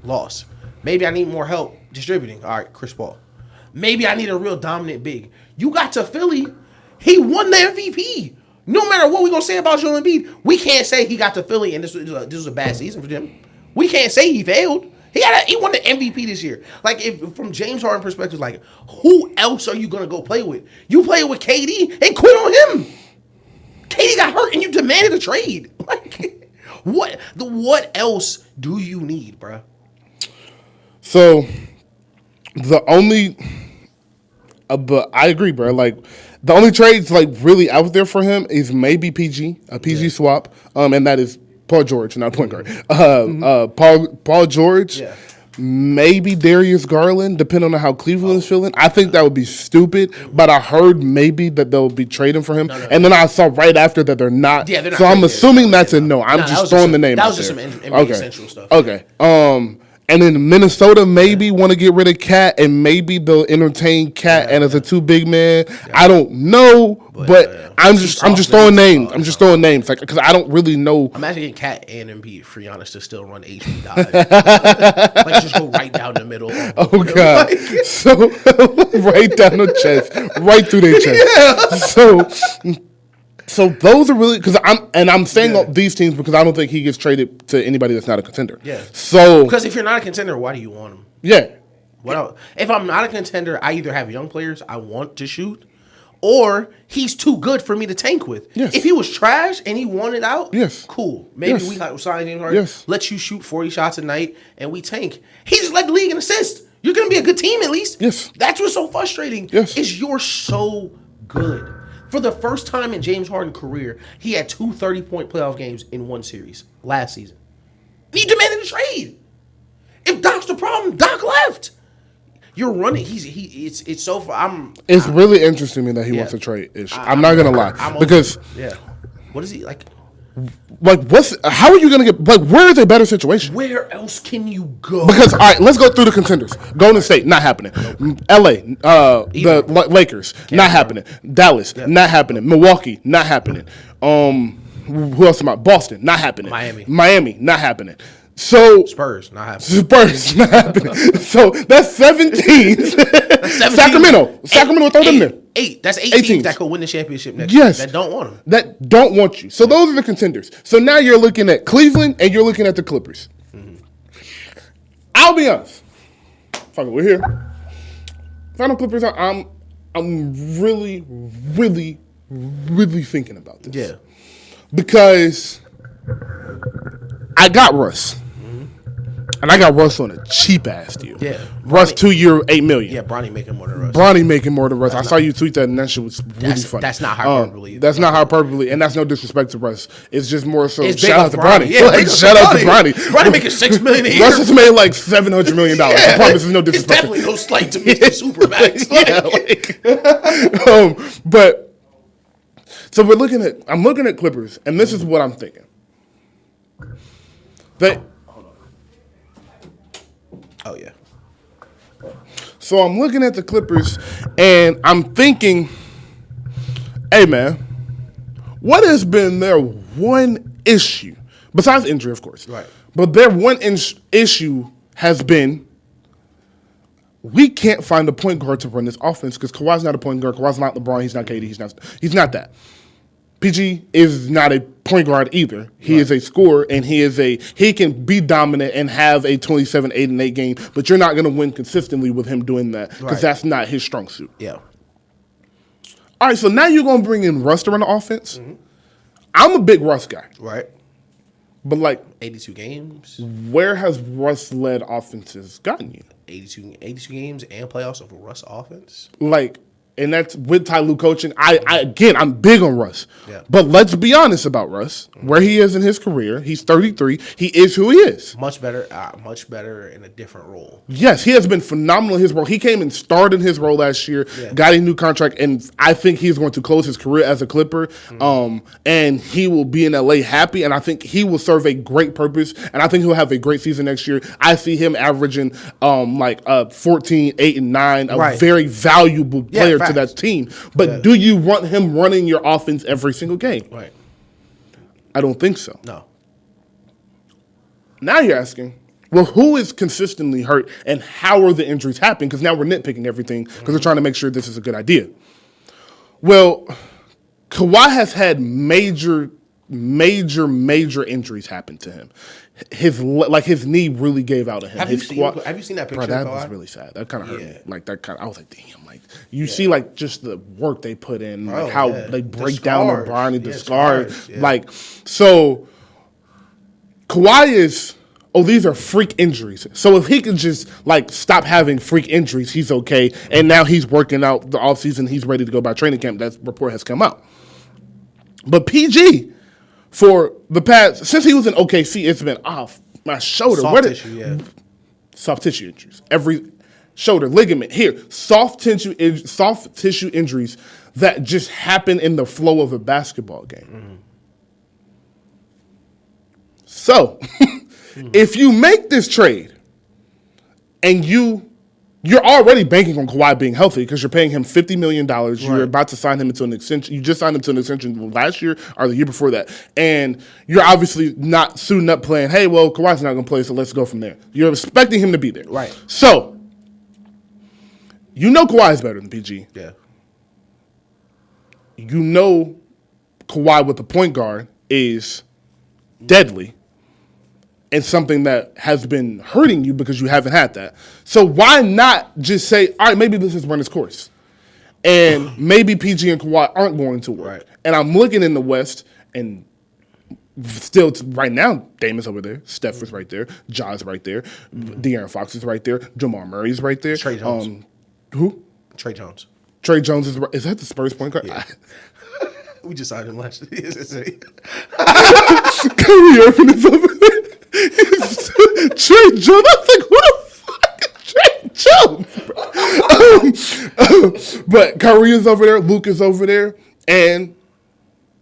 Lost. Maybe I need more help distributing. All right, Chris Paul. Maybe I need a real dominant big. You got to Philly. He won the MVP. No matter what we're going to say about Joel Embiid, we can't say he got to Philly and this was a bad season for him. We can't say he failed. He won the MVP this year. Like, if from James Harden perspective, like, who else are you going to go play with? You play with KD and quit on him. KD got hurt and you demanded a trade. Like, what else do you need, bro? So, the only, but I agree, bro. Like, the only trades like really out there for him is maybe a PG swap, and that is Paul George, not point guard. Paul George. Yeah. Maybe Darius Garland, depending on how Cleveland's feeling. I think that would be stupid, but I heard maybe that they'll be trading for him. And then I saw right after that they're not. Yeah, they're not. So I'm assuming that's a no. I'm just throwing the name out there. That was just some NBA Central stuff. Okay. And then Minnesota maybe want to get rid of Cat, and maybe they'll entertain Cat and as a two big man. I don't know, but I'm just throwing names. I'm just throwing names, like, because I don't really know. Imagine getting Cat and Embiid for Giannis to still run HB dive. Like, just go right down the middle. Oh God! So right down the chest, right through their chest. Yeah. So those are really, because I'm saying all these teams because I don't think he gets traded to anybody that's not a contender. Yeah. So because if you're not a contender, why do you want him? Yeah. If I'm not a contender, I either have young players I want to shoot, or he's too good for me to tank with. Yes. If he was trash and he wanted out, cool. Maybe we sign James Harden. Let you shoot 40 shots a night and we tank. He just led the league in assists. You're gonna be a good team at least. Yes. That's what's so frustrating. Yes. Is you're so good. For the first time in James Harden's career, he had 2 30-point playoff games in one series last season. He demanded a trade. If Doc's the problem, Doc left. You're running. It's so far. It's really interesting to me that he wants a trade. I'm not gonna lie because what is he like? Like, how are you going to get, like, where is a better situation? Where else can you go? Because, all right, let's go through the contenders. Golden State, not happening. LA, the Lakers, not happening. Dallas, not happening. Milwaukee, not happening. Who else am I? Boston, not happening. Miami, not happening. So Spurs, not happening. Spurs, not happening. So that's 17. Sacramento, throw them in. 8. That's 8 teams that could win the championship next year. That don't want them. That don't want you. So those are the contenders. So now you're looking at Cleveland and you're looking at the Clippers. Mm-hmm. I'll be honest. Fuck it, we're here. Final Clippers. I'm really, really, really thinking about this. Yeah. Because I got Russ. And I got Russ on a cheap ass deal. Yeah, Russ 2 year $8 million. Yeah, Bronny making more than Russ. I saw you tweet that, and that shit was really funny. That's not hyperbole. That's not hyperbole, and that's no disrespect to Russ. It's just more so. Shout out to Bronny. Yeah, like, shout out to Bronny. Bronny making $6 million a year. Russ has made like $700 million. I promise, there's no disrespect. It's definitely no slight to Mr. Supermax. But so I'm looking at Clippers, and this is what I'm thinking. Oh, yeah. So I'm looking at the Clippers, and I'm thinking, hey, man, what has been their one issue, besides injury, of course, right? But their one issue has been we can't find a point guard to run this offense because Kawhi's not a point guard. Kawhi's not LeBron. He's not KD. He's not that. PG is not a point guard either. He is a scorer, and he can be dominant and have a 27, 8, and 8 game, but you're not going to win consistently with him doing that because that's not his strong suit. Yeah. All right, so now you're going to bring in Russ to run the offense. Mm-hmm. I'm a big Russ guy. Right. But, like, 82 games. Where has Russ-led offenses gotten you? 82 games and playoffs of Russ offense. Like, and that's with Ty Lue coaching. I'm big on Russ. Yeah. But let's be honest about Russ. Where he is in his career, he's 33. He is who he is. Much better in a different role. Yes, he has been phenomenal in his role. He came and started his role last year, got a new contract, and I think he's going to close his career as a Clipper. And he will be in LA happy, and I think he will serve a great purpose, and I think he'll have a great season next year. I see him averaging 14, 8, and 9, a very valuable player to that team. But do you want him running your offense every single game? Right. I don't think so. No. Now you're asking, well, who is consistently hurt and how are the injuries happening? Because now we're nitpicking everything because we're trying to make sure this is a good idea. Well, Kawhi has had major injuries happen to him. His knee really gave out on him. Have you seen that picture? Bro, that was really sad. That kind of hurt me. Like I was like, damn. Like you see, like just the work they put in, like how they break down the body, the scars. Like so, Kawhi is. Oh, these are freak injuries. So if he could just like stop having freak injuries, he's okay. And now he's working out the offseason. He's ready to go by training camp. That report has come out. But PG. For the past, since he was in OKC, it's been my shoulder. Soft tissue injuries. Every shoulder, ligament, here. Soft tissue injuries that just happen in the flow of a basketball game. Mm-hmm. So, if you make this trade and you're already banking on Kawhi being healthy because you're paying him $50 million. You're about to sign him into an extension. You just signed him to an extension last year or the year before that. And you're obviously not suiting up playing, hey, well, Kawhi's not going to play, so let's go from there. You're expecting him to be there. Right. So, you know Kawhi is better than PG. Yeah. You know Kawhi with the point guard is deadly. And something that has been hurting you because you haven't had that. So why not just say, all right, maybe this is run its course. And maybe PG and Kawhi aren't going to work. Right. And I'm looking in the West, and still right now, Dame is over there. Steph is right there. Ja's right there. De'Aaron Fox is right there. Jamal Murray is right there. Trey Jones. Who? Trey Jones. Trey Jones is that the Spurs point guard? Yeah. We just signed him last year. Kyrie Irving is over there. Trey Jones. I was like, who the fuck is Trey Jones? But Kyrie is over there. Luke is over there. And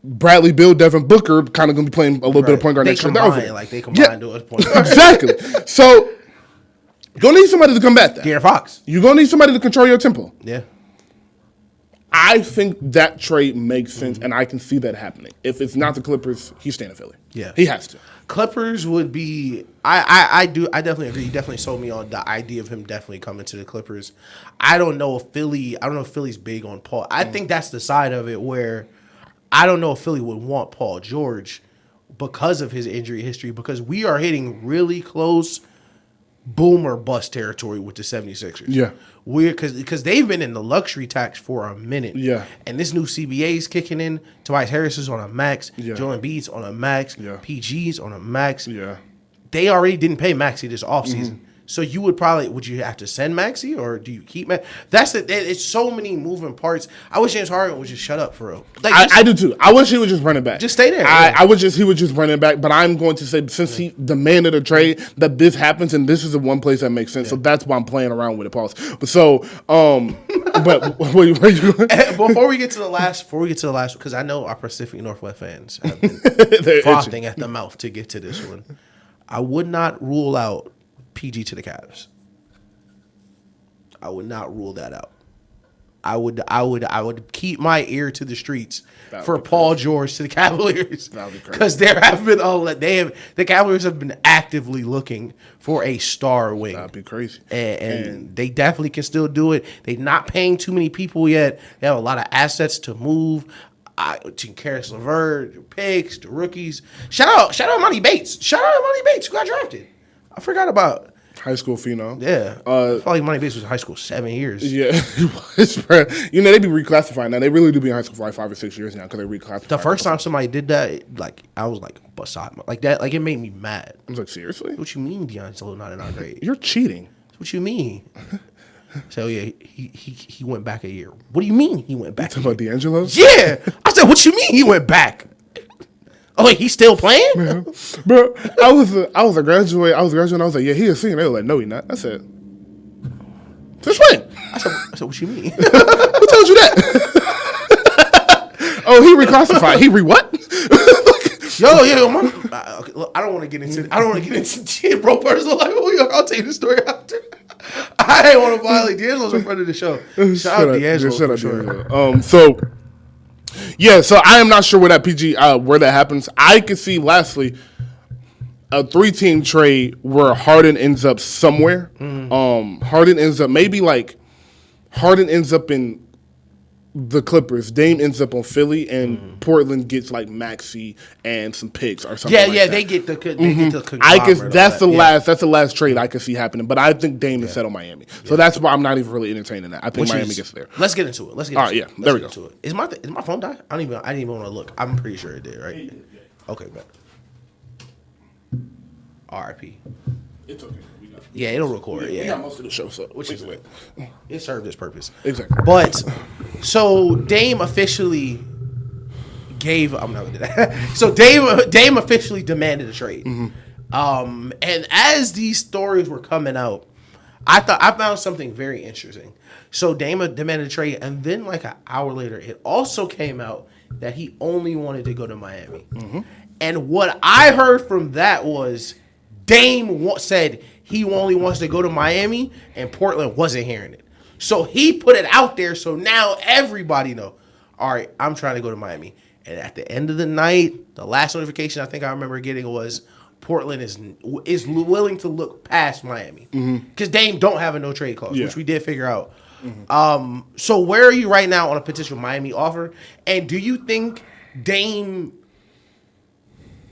Bradley Beal, Devin Booker kind of going to be playing a little bit of point guard next year. They combine to a point guard. Exactly. So you're going to need somebody to combat that. De'Aaron Fox. You're going to need somebody to control your tempo. Yeah. I think that trade makes sense, and I can see that happening. If it's not the Clippers, he's staying in Philly. Yeah. He has to. Clippers would be I definitely agree. You definitely sold me on the idea of him definitely coming to the Clippers. I don't know if Philly's big on Paul. I think that's the side of it where I don't know if Philly would want Paul George because of his injury history, because we are hitting really close boom or bust territory with the 76ers. Yeah. Because they've been in the luxury tax for a minute. Yeah. And this new CBA is kicking in. Tobias Harris is on a max. Yeah. Joel Embiid's on a max. Yeah. PG's on a max. Yeah. They already didn't pay Maxey this offseason. So you would you have to send Maxey or do you keep Maxey? It's so many moving parts. I wish James Harden would just shut up for real. I do too. I wish he would just run it back. Just stay there. He would just run it back. But I'm going to say, since he demanded a trade, that this happens, and this is the one place that makes sense. So that's why I'm playing around with it. Pause. But so, but where you going? Before we get to the last, because I know our Pacific Northwest fans have been frothing at the mouth to get to this one. I would not rule out PG to the Cavs. I would not rule that out. I would keep my ear to the streets for Paul George to the Cavaliers, because there have been the Cavaliers have been actively looking for a star wing. That'd be crazy, and they definitely can still do it. They're not paying too many people yet. They have a lot of assets to move. To Karis LeVert, picks, the rookies. Shout out Monty Bates. Who got drafted. I forgot about high school phenom. Yeah. I feel like Monty Bates was in high school 7 years. Yeah, he was. You know, they be reclassifying now. They really do be in high school for like 5 or 6 years now because they reclassify. The first time somebody did that, like, I was like, beside like that. Like, it made me mad. I was like, seriously? What you mean D'Angelo not in our grade? You're cheating. What you mean? So yeah, he went back a year. What do you mean he went back? You talking about D'Angelo? Yeah. I said, what you mean he went back? Oh, wait, he's still playing? Man, bro, I was a graduate. I was graduating. I was like, yeah, he a senior. They were like, no, he not. I said, just playing. I said, what you mean? Who told you that? Oh, he reclassified. He what? Yo, man. I don't want to get into bro personal life. I'll tell you the story after. I ain't want to violate D'Angelo's in front of the show. Shout out D'Angelo for sure. So yeah, so I am not sure where that where that happens. I could see lastly a 3-team trade where Harden ends up somewhere. Harden ends up in the Clippers. Dame ends up on Philly, and Portland gets like Maxey and some picks or something. Yeah, that. they get the. I guess that's the last trade I can see happening. But I think Dame is set on Miami, so that's why I'm not even really entertaining that. I think Miami gets there. Let's get into it. There we go. Is my phone die? I didn't even want to look. I'm pretty sure it did. Right? Okay, man. R.I.P. It's okay. Yeah, it'll record. We got most of the show, so which is lit. It served its purpose. Exactly. But so Dame officially gave. I'm not gonna do that. So Dame officially demanded a trade. And as these stories were coming out, I found something very interesting. So Dame demanded a trade, and then like an hour later, it also came out that he only wanted to go to Miami. And what I heard from that was Dame said he only wants to go to Miami, and Portland wasn't hearing it. So he put it out there, so now everybody know, all right, I'm trying to go to Miami. And at the end of the night, the last notification I think I remember getting was Portland is willing to look past Miami. Because Dame don't have a no-trade clause, which we did figure out. So where are you right now on a potential Miami offer? And do you think Dame,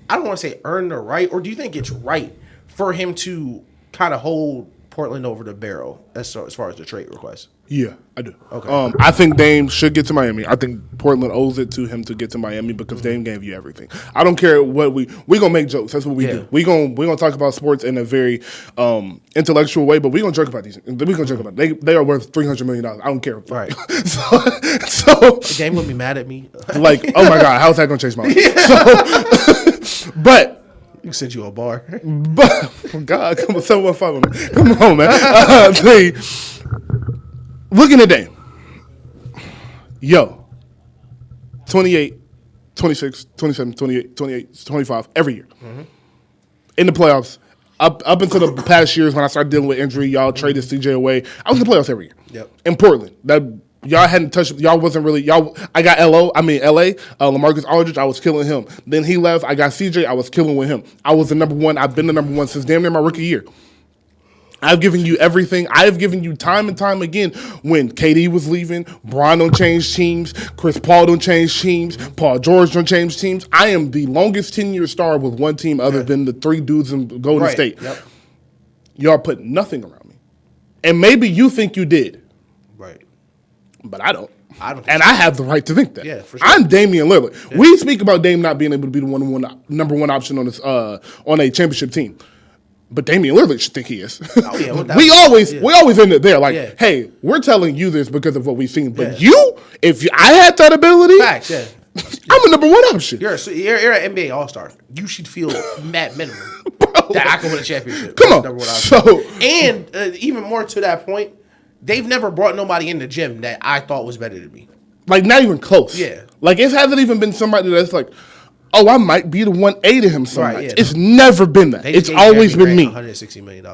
I don't want to say earned the right, or do you think it's right for him to kind of hold Portland over the barrel as far as the trade request? Yeah, I do. Okay. I think Dame should get to Miami. I think Portland owes it to him to get to Miami because Dame gave you everything. I don't care what we gonna make jokes. That's what we do. We gonna talk about sports in a very intellectual way, but we gonna joke about these. We gonna joke about it. They are worth $300 million. I don't care. Right. so Dame would be mad at me. Like, oh my God, how's that gonna change my life? So, but. You can send you a bar. But God, come on, 715. Come on, man. Looking at Dame. Yo. 28, 26, 27, 28, 28, 25 every year. In the playoffs. Up until the past years when I started dealing with injury, y'all traded CJ away. I was in the playoffs every year. Yep. In Portland. Y'all hadn't touched. Y'all wasn't really. I got LA. LaMarcus Aldridge. I was killing him. Then he left. I got CJ. I was killing with him. I was the number one. I've been the number one since damn near my rookie year. I've given you everything. I have given you time and time again when KD was leaving, Bron don't change teams, Chris Paul don't change teams, Paul George don't change teams. I am the longest 10-year star with one team other than the 3 dudes in Golden State. Yep. Y'all put nothing around me. And maybe you think you did. Right. But I don't. And I have the right to think that. Yeah, for sure. I'm Damian Lillard. Yeah. We speak about Dame not being able to be the number one option on this on a championship team. But Damian Lillard should think he is. Oh, yeah, we always end it there. Like, hey, we're telling you this because of what we've seen. But if I had that ability, facts, I'm a number one option. You're an NBA All-Star. You should feel that minimum that I can win a championship. Come on. And even more to that point, they've never brought nobody in the gym that I thought was better than me. Like, not even close. Yeah. Like, it hasn't even been somebody that's like, oh, I might be the 1A to him so much. Yeah. It's never been that. It's always been me. $160 million.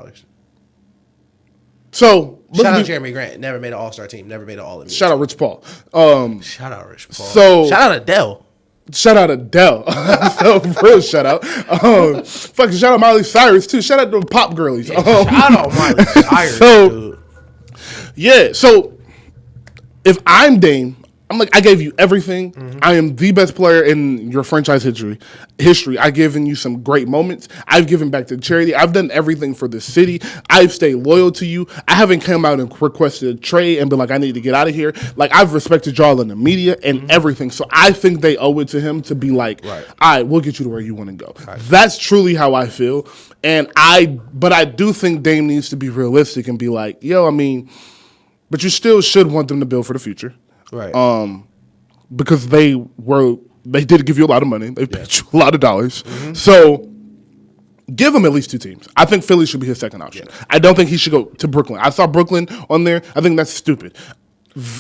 So, shout out Jeremy Grant. Never made an All-Star team. Never made an All-NBA. Shout out Rich Paul. Shout out Rich Paul. So, shout out Adele. Shout out Adele. So, real shout out. Fucking shout out Miley Cyrus, too. Shout out to the pop girlies. Yeah, shout out Miley Cyrus, dude. Yeah, so if I'm Dame, I'm like, I gave you everything. Mm-hmm. I am the best player in your franchise history. I've given you some great moments. I've given back to charity. I've done everything for the city. I've stayed loyal to you. I haven't come out and requested a trade and been like, I need to get out of here. Like, I've respected y'all in the media and everything. So I think they owe it to him to be like, all right, we'll get you to where you want to go. Right. That's truly how I feel. But I do think Dame needs to be realistic and be like, yo, I mean, but you still should want them to build for the future. Right. Because they did give you a lot of money. They paid you a lot of dollars. Mm-hmm. So give him at least 2 teams. I think Philly should be his second option. Yeah. I don't think he should go to Brooklyn. I saw Brooklyn on there. I think that's stupid.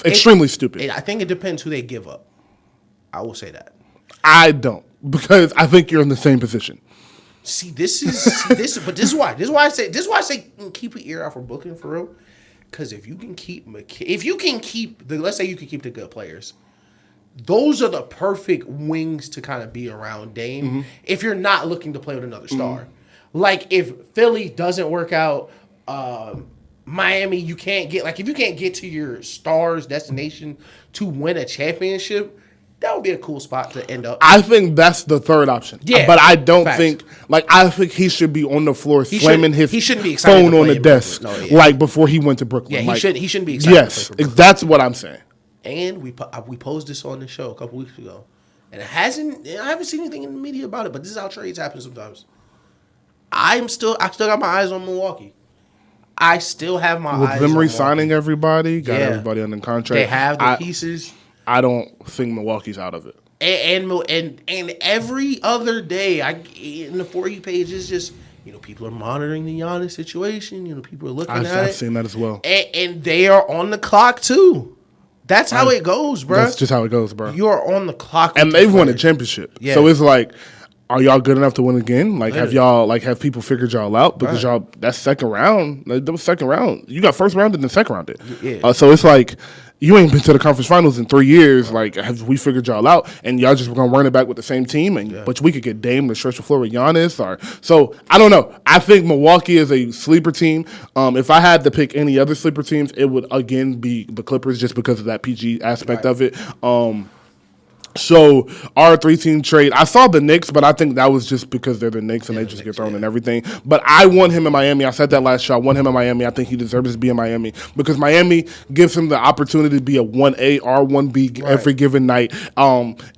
Extremely stupid. I think it depends who they give up. I will say that. I don't, because I think you're in the same position. But this is why I say keep an ear out for Brooklyn for real. Because if you can keep let's say you can keep the good players, those are the perfect wings to kind of be around Dame. Mm-hmm. If you're not looking to play with another star, like if Philly doesn't work out, Miami, you can't get if you can't get to your star's destination to win a championship. That would be a cool spot to end up. I think that's the third option. Yeah, but I don't think I think he should be on the floor slamming his phone on the desk before he went to Brooklyn. Yeah, he shouldn't be excited. Yes, to play for that's what I'm saying. And we posed this on the show a couple weeks ago, and I haven't seen anything in the media about it. But this is how trades happen sometimes. I still got my eyes on Milwaukee. I still have my eyes on Milwaukee. With them re-signing everybody, got everybody under contract. They have the pieces. I don't think Milwaukee's out of it. And every other day, in the For You page, is just, people are monitoring the Giannis situation. People are looking at it. I've seen that as well. And they are on the clock, too. That's how it goes, bro. That's just how it goes, bro. You are on the clock. And they've won a championship. Yeah. So it's like, are y'all good enough to win again? Have people figured y'all out? Because that's second round. That was second round. You got first round and then second round. Yeah. So it's like, you ain't been to the conference finals in 3 years. Like, have we figured y'all out? And y'all just gonna run it back with the same team? But we could get Dame to stretch the floor with Giannis. So I don't know. I think Milwaukee is a sleeper team. If I had to pick any other sleeper teams, it would again be the Clippers, just because of that PG aspect of it. So our 3-team trade, I saw the Knicks, but I think that was just because they're the Knicks and they just get thrown in everything. But I want him in Miami. I said that last show. I want him in Miami. I think he deserves to be in Miami because Miami gives him the opportunity to be a 1A or 1B every given night.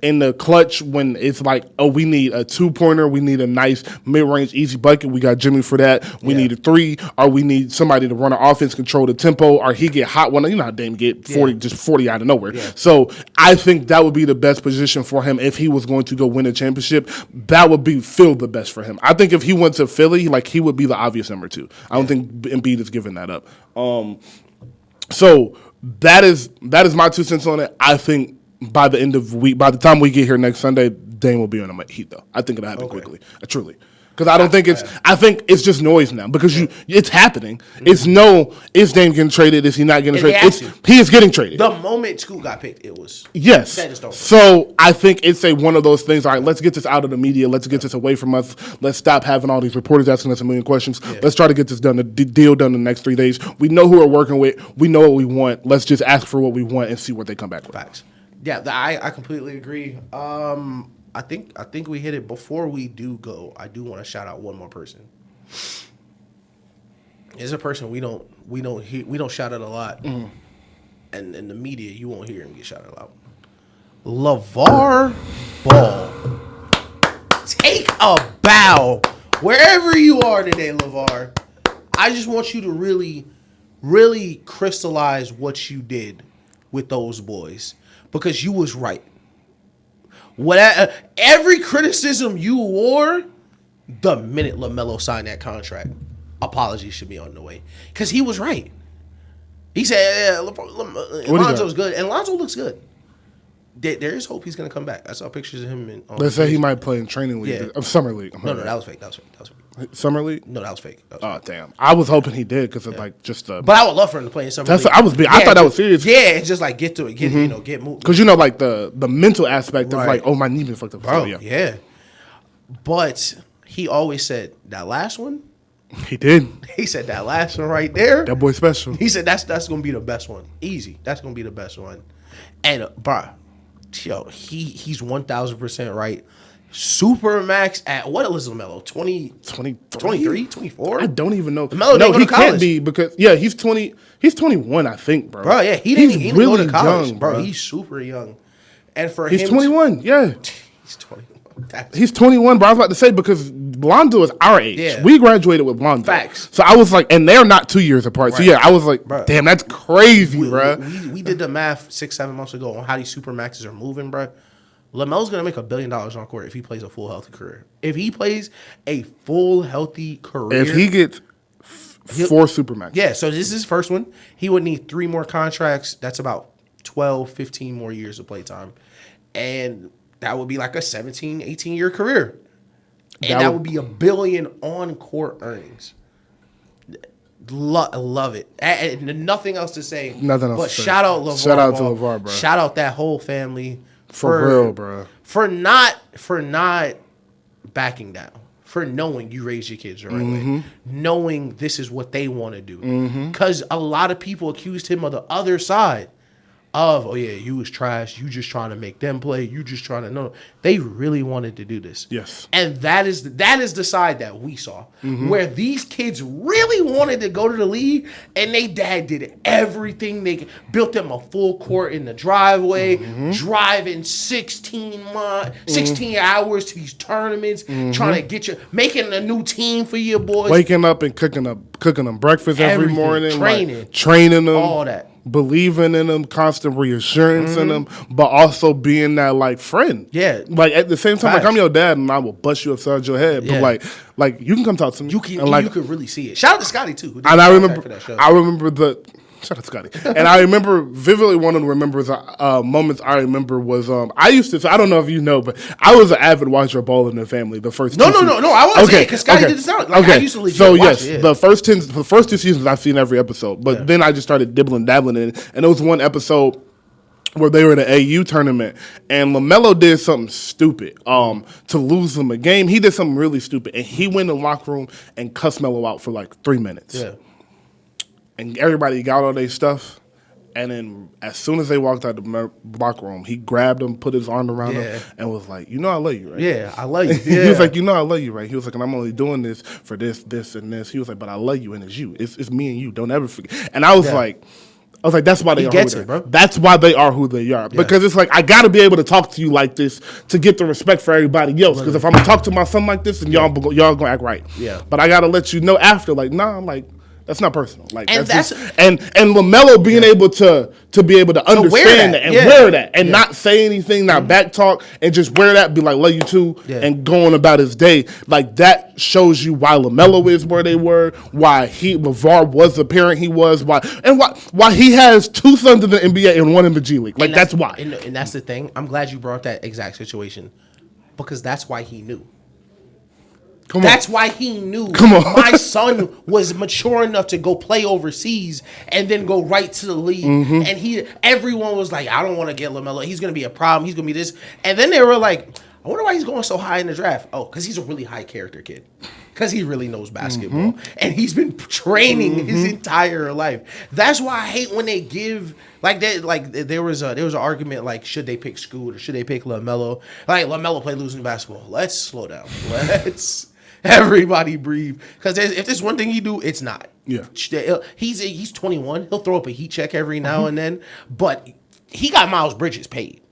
In the clutch, when it's like, oh, we need a 2-pointer, we need a nice mid-range easy bucket. We got Jimmy for that. We need a 3, or we need somebody to run an offense, control the tempo, or he get hot one. You know how Dame get 40 out of nowhere. Yeah. So I think that would be the best position for him if he was going to go win a championship. That would feel the best for him. I think if he went to Philly, he would be the obvious number 2. I don't think Embiid is giving that up. So that is my 2 cents on it. I think by the end of the week, by the time we get here next Sunday, Dame will be on the Heat though. I think it'll happen quickly. Truly. Because I think it's just noise now because it's happening. Mm-hmm. Is Dame getting traded? Is he not getting traded? He is getting traded. The moment Scoot got picked, it was. Yes. So I think it's one of those things. All right, let's get this out of the media. Let's get this away from us. Let's stop having all these reporters asking us a million questions. Yeah. Let's try to get this done, the deal done in the next 3 days. We know who we're working with. We know what we want. Let's just ask for what we want and see what they come back with. Facts. Yeah, I completely agree. I think we hit it. Before we do go, I do want to shout out one more person. It's a person we don't shout out a lot, and in the media you won't hear him get shouted out. LeVar Ball, take a bow wherever you are today, LeVar. I just want you to really, really crystallize what you did with those boys because you was right. Every criticism you wore, the minute LaMelo signed that contract, apologies should be on the way. Because he was right. He said, Lonzo's good. And Lonzo looks good. There is hope he's going to come back. I saw pictures of him. Let's say he might play in training league. Summer league. No, that was fake. Summer league? No, that was fake. Damn. I was hoping he did because just But I would love for him to play in summer league. I thought that was serious. Yeah, it's just get to it. Get moved. Because the mental aspect of my knee been fucked up. Bro, yeah. But he always said, that last one. He did. He said that last one right there. That boy special. He said that's going to be the best one. Easy. That's going to be the best one. And bro, yo, he's 1,000% right. Supermax at what was LaMelo? 23, 24? I don't even know. LaMelo no, he can't be because he's 20. He's 21, I think, bro. Bro, yeah, he didn't go to college, young, bro. He's super young, and for he's 21. Yeah, he's 21. He's 21, bro. I was about to say because Lonzo is our age. Yeah. We graduated with Lonzo. Facts. So I was like, and they're not 2 years apart. Right. So yeah, I was like, bro, damn, that's crazy, bro. We did the math 6-7 months ago on how these supermaxes are moving, bro. LaMelo's gonna make $1 billion on court if he plays a full healthy career. If he plays a full healthy career, if he gets 4 supermax, yeah. So this is his first one. He would need 3 more contracts. That's about 12, 15 more years of play time, and that would be like a 17, 18-year career, and that would be $1 billion on court earnings. Love it. And nothing else to say. Nothing else. But shout out LeVar. Shout out to LeVar, bro. Shout out that whole family. For real, bro. For not backing down. For knowing you raised your kids the right way. Knowing this is what they want to do. Because a lot of people accused him of the other side. Of, oh yeah, you was trash. You just trying to make them play. You just trying to know. They really wanted to do this. Yes. And that is the side that we saw. Where these kids really wanted to go to the league and they dad did everything. They built them a full court in the driveway, driving 16 hours to these tournaments, trying to get you, making a new team for your boys. Waking up and cooking them breakfast every morning. Training them. All that. Believing in them, constant reassurance in them, but also being that like friend. Yeah. Like at the same time, like I'm your dad and I will bust you upside your head. Yeah. But like you can come talk to me. You can really see it. Shout out to Scotty too. And I remember shout out to Scotty. And I remember vividly one of the moments I remember was I used to. So I don't know if you know, but I was an avid watcher of Ball in the Family. The first no, I wasn't. Okay, because Scotty did the sound. Like, I used to legit watch it. The first 2 seasons I've seen every episode, but then I just started dabbling in it. And there was one episode where they were in an AU tournament, and LaMelo did something stupid to lose them a game. He did something really stupid, and he went in the locker room and cussed Melo out for like 3 minutes. Yeah. And everybody got all their stuff. And then as soon as they walked out the locker room, he grabbed them, put his arm around them, and was like, you know I love you, right? Yeah, I love you. Yeah. He was like, you know I love you, right? He was like, and I'm only doing this for this, this, and this. He was like, but I love you, and it's you. It's me and you. Don't ever forget. And I was like, that's why they are who they are. That's why they are who they are. Because it's like, I got to be able to talk to you like this to get the respect for everybody else. Because if I'm going to talk to my son like this, then y'all going to act right. Yeah. But I got to let you know after, like, nah, I'm like, that's not personal. Like, and that's just, and LaMelo being able to be able to understand that and wear that and not say anything, not back talk, and just wear that, be like, love you too, and going about his day. Like, that shows you why LaMelo is where they were, why LeVar was the parent he was, why he has 2 sons in the NBA and 1 in the G League. Like, that's why. And that's the thing. I'm glad you brought that exact situation because that's why he knew. That's why he knew my son was mature enough to go play overseas and then go right to the league. And everyone was like, I don't want to get LaMelo. He's going to be a problem. He's going to be this. And then they were like, I wonder why he's going so high in the draft. Oh, because he's a really high character kid. Because he really knows basketball. And he's been training his entire life. That's why I hate when they give there was an argument like, should they pick Scoot or should they pick LaMelo? Like, LaMelo played losing basketball. Let's slow down. Everybody breathe. Because if there's one thing he do, it's not. Yeah. He's 21. He'll throw up a heat check every now and then. But he got Miles Bridges paid.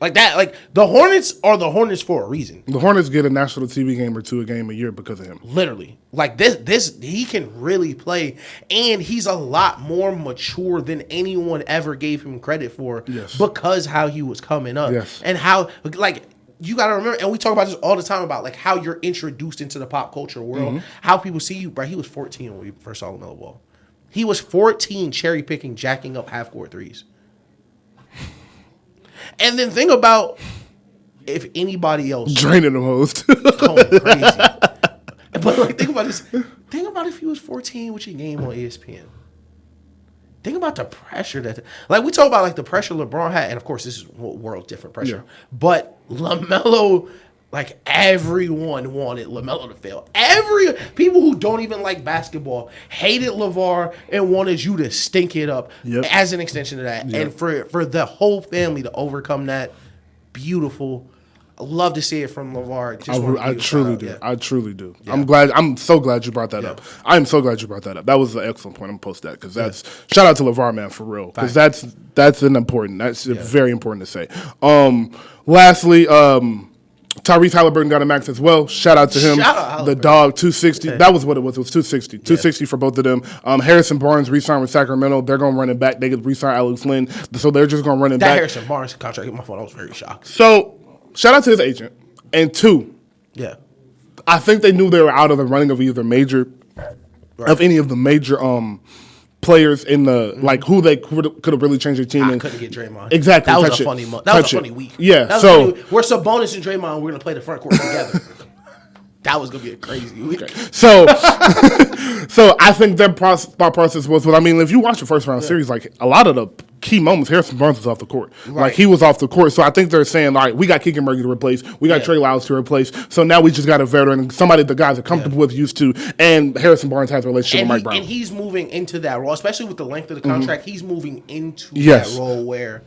Like that. Like, the Hornets are the Hornets for a reason. The Hornets get a national TV game or 2 a game a year because of him. Literally. Like, this he can really play. And he's a lot more mature than anyone ever gave him credit for. Yes. Because how he was coming up. Yes. And how, like, you got to remember, and we talk about this all the time about like how you're introduced into the pop culture world, how people see you. Bro, he was 14 when we first saw LaMelo Ball. He was 14 cherry picking, jacking up half court threes. And then think about if anybody else draining them hoes, going crazy. But like, think about this. Think about if he was 14 with your game on ESPN. Think about the pressure that, like, we talk about like the pressure LeBron had, and of course this is world different pressure. Yeah. But LaMelo Like everyone wanted LaMelo to fail. People who don't even like basketball hated LeVar and wanted you to stink it up as an extension of that. Yep. And for the whole family to overcome that, beautiful. I love to see it from LeVar. I truly do. Yeah. I truly do. Yeah. I'm so glad you brought that up. I am so glad you brought that up. That was an excellent point. I'm gonna post that because that's shout out to LeVar, man, for real. Because that's very important to say. Lastly, Tyrese Halliburton got a max as well. Shout out to him. The dog, 260. That was what it was. It was 260. 260 for both of them. Harrison Barnes re-signed with Sacramento. They're going to run it back. They could re-sign Alex Lynn. So they're just going to run it back. That Harrison Barnes contract hit my phone. I was very shocked. So shout out to his agent. And two, I think they knew they were out of the running of either of any of the major players in the who they could have really changed their team. I couldn't get Draymond. Exactly. That was a funny month. That was a funny week. Yeah. We're Sabonis and Draymond. We're gonna play the front court together. That was gonna be a crazy week. Okay. So I think their thought process was. Well, I mean, if you watch the first round series, like a lot of the key moments, Harrison Barnes was off the court. Right. Like he was off the court. So I think they're saying, like, we got Keegan Murray to replace, we got Trey Lyles to replace. So now we just got a veteran, somebody the guys are comfortable with, used to, and Harrison Barnes has a relationship with Mike Brown. And he's moving into that role, especially with the length of the contract. He's moving into that role where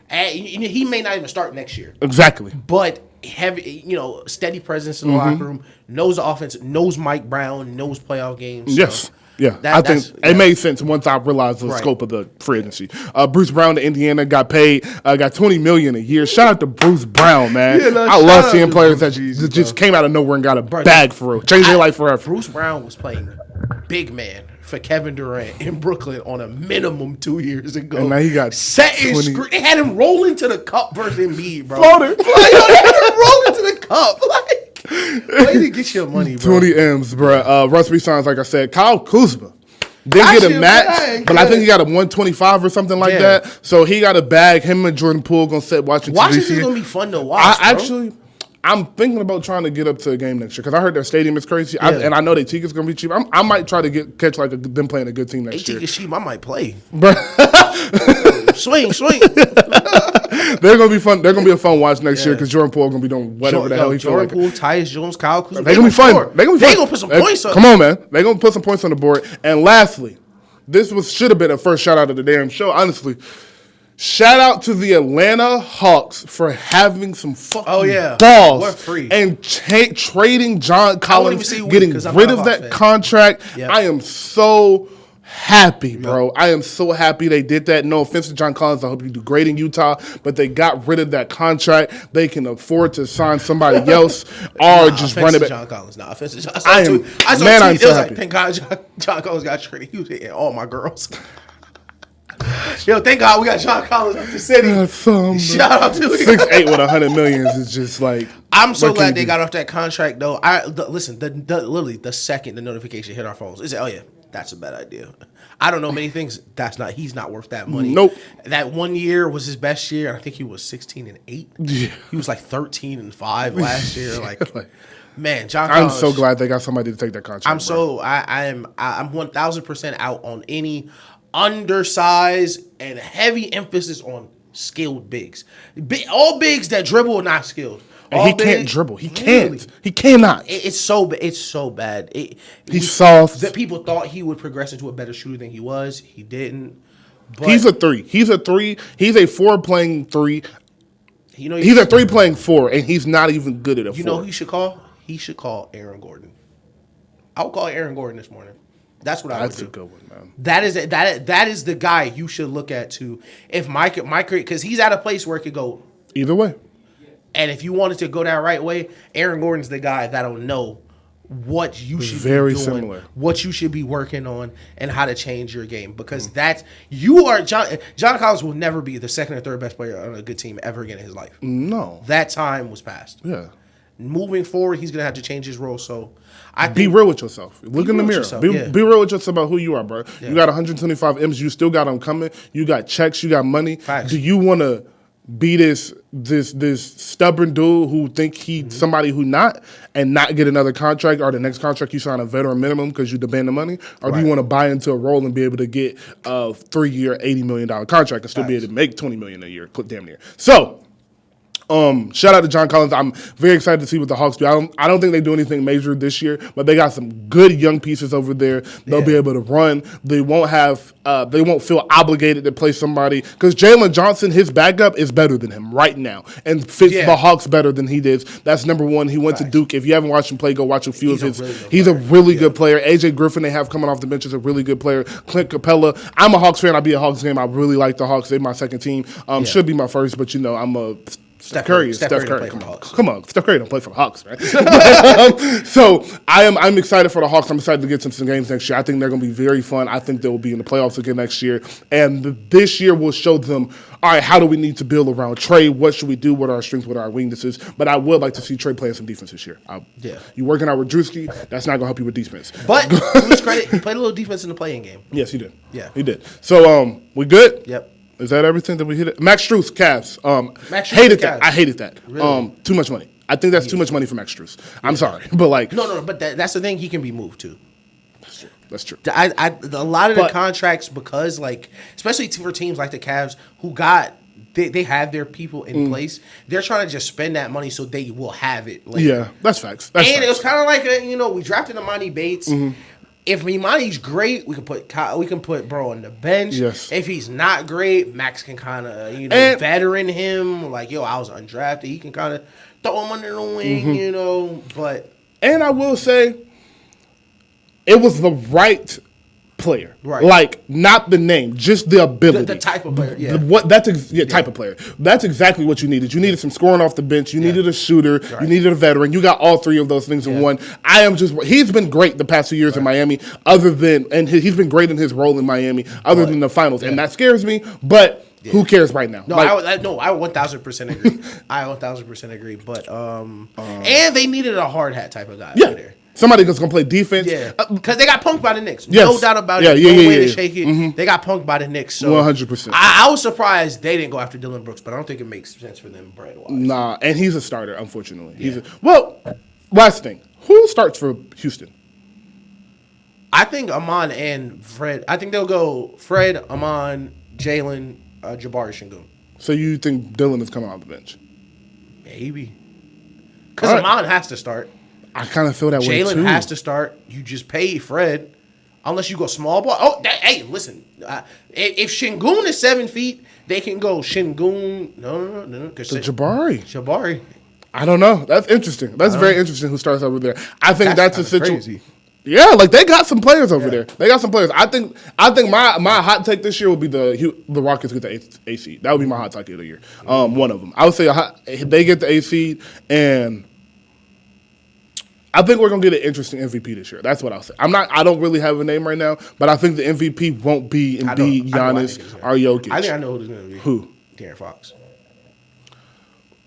he may not even start next year. Exactly. But heavy, steady presence in the locker room, knows the offense, knows Mike Brown, knows playoff games. Yes. Yeah, I think it made sense once I realized the scope of the free agency. Bruce Brown to Indiana got paid, got $20 million a year. Shout out to Bruce Brown, man. I love seeing players that just came out of nowhere and got a bag for real, changed their life forever. Bruce Brown was playing big man for Kevin Durant in Brooklyn on a minimum 2 years ago. And now he got They had him roll into the cup versus Embiid, bro. Floater. They had him roll into the cup, way to get your money, bro. 20 M's, bro. Russ resigns, like I said. Kyle Kuzma didn't get a match, but I think he got a 125 or something like that. So he got a bag. Him and Jordan Poole gonna sit watching TV. Washington's gonna be fun to watch. I'm thinking about trying to get up to a game next year because I heard their stadium is crazy, and I know their ticket's gonna be cheap. I might try to catch them playing a good team next year. Tickets cheap, I might play. swing. They're gonna be fun. They're gonna be a fun watch next year because Jordan Poole gonna be doing whatever the hell he feels like. Jordan Poole, Tyus Jones, Kyle Kuzma. They're gonna be fun. They're gonna put some points up. Come on, man. They're gonna put some points on the board. And lastly, this should have been a first shout out of the damn show. Honestly, shout out to the Atlanta Hawks for having some fucking balls and trading John Collins, getting rid of that contract. Yep. I am so happy, bro. I am so happy they did that. No offense to John Collins. I hope you do great in Utah, but they got rid of that contract. They can afford to sign somebody else or just run it back. John Collins. Nah, offense to John. I'm so happy. Thank God John Collins got traded. He was hitting all my girls. Yo, thank God we got John Collins up the city. Shout out to him. 6'8" with $100 million is just like. I'm so glad they got off that contract though. Listen, literally the second the notification hit our phones, it said, "Oh yeah, that's a bad idea." I don't know many things. He's not worth that money. Nope. That 1 year was his best year. I think he was 16-8. Yeah. He was like 13-5 last year. Man, John Collins. I'm so glad they got somebody to take that contract. I'm 1000% out on any undersized and heavy emphasis on skilled bigs. All bigs that dribble are not skilled. And he can't dribble. He can't. Really, he cannot. It's so bad. He's soft. That people thought he would progress into a better shooter than he was. He didn't. But he's a 3. He's a 4 playing 3. He's a 3 playing 4, and he's not even good at a 4. You know who he should call? He should call Aaron Gordon. I would call Aaron Gordon this morning. That's what I would do. That's a good one, man. That is the guy you should look at too. If Mike, because he's at a place where it could go either way. And if you wanted to go that right way, Aaron Gordon's the guy that'll know what you should be doing, similar. What you should be working on, and how to change your game. Because John Collins will never be the second or third best player on a good team ever again in his life. No. That time was past. Yeah. Moving forward, he's going to have to change his role. So be real with yourself. Look in the mirror. Be real with yourself about who you are, bro. Yeah. You got 125 M's. You still got them coming. You got checks. You got money. Facts. Do you want to be this stubborn dude who think he's somebody who not and not get another contract, or the next contract you sign a veteran minimum because you demand the money? Or do you want to buy into a role and be able to get a 3-year, $80 million contract and still be able to make $20 million a year, damn near? So, Shout out to John Collins. I'm very excited to see what the Hawks do. I don't think they do anything major this year, but they got some good young pieces over there. They'll be able to run. They won't feel obligated to play somebody because Jalen Johnson, his backup, is better than him right now and fits the Hawks better than he did. That's number one. He went to Duke. If you haven't watched him play, go watch a few of his. He's a really good player. AJ Griffin, they have coming off the bench, is a really good player. Clint Capella. I'm a Hawks fan. I'll be at Hawks game. I really like the Hawks. They're my second team. Should be my first, but I'm a Steph Curry. Come on, Steph Curry don't play for the Hawks, right? So I'm excited for the Hawks. I'm excited to get some games next year. I think they're going to be very fun. I think they will be in the playoffs again next year. And this year will show them, all right, how do we need to build around Trey? What should we do? What are our strengths? What are our weaknesses? But I would like to see Trey playing some defense this year. You working out with Drewski, that's not going to help you with defense. But to his credit, he played a little defense in the playing game. Yes, he did. Yeah. He did. So we good? Yep. Is that everything that we hit? Max Strus, Cavs. Hated that. I hated that. Really? Too much money. I think that's too much money for Max Strus. I'm sorry, but no. But that's the thing. He can be moved to. That's true. A lot of the contracts, because especially for teams like the Cavs who they have their people in place. They're trying to just spend that money so they will have it later. Yeah, that's facts. It was kind of like we drafted Imani Bates. Mm-hmm. If Imani's great, we can put bro on the bench. Yes. If he's not great, Max can kind of veteran him. I was undrafted. He can kind of throw him under the wing, But I will say, it was the right player, right? Not the name, just the ability, the type of player. Yeah, type of player. That's exactly what you needed. You needed some scoring off the bench. You needed a shooter. Right. You needed a veteran. You got all three of those things in one. He's been great the past few years in Miami. He's been great in his role in Miami, other than the finals, and that scares me. But who cares right now? No, I 1,000% agree. I 1,000% agree. But and they needed a hard hat type of guy over there. Somebody that's going to play defense. Yeah, because they got punked by the Knicks. Yes. No doubt about it. No way to shake it. Mm-hmm. They got punked by the Knicks. So 100%. I was surprised they didn't go after Dylan Brooks, but I don't think it makes sense for them brand-wise. Nah, and he's a starter, unfortunately. Last thing. Who starts for Houston? I think Amon and Fred. I think they'll go Fred, Amon, Jalen, Jabari, Şengün. So you think Dylan is coming off the bench? Maybe. Because Amon has to start. I kind of feel that way too. Jalen has to start. You just pay Fred, unless you go small ball. Oh, hey, listen. If Şengün is 7 feet, they can go Şengün. No. Jabari. I don't know. That's interesting. That's very interesting. Who starts over there? I think that's a situation. Crazy. Yeah, they got some players over there. They got some players. I think my hot take this year would be the Rockets get the A seed. That would be my hot take of the year. One of them. I would say they get the A seed, and I think we're gonna get an interesting MVP this year. That's what I'll say. I don't really have a name right now, but I think the MVP won't be Embiid, Giannis, or Jokic. I think I know who's gonna be. Who? De'Aaron Fox.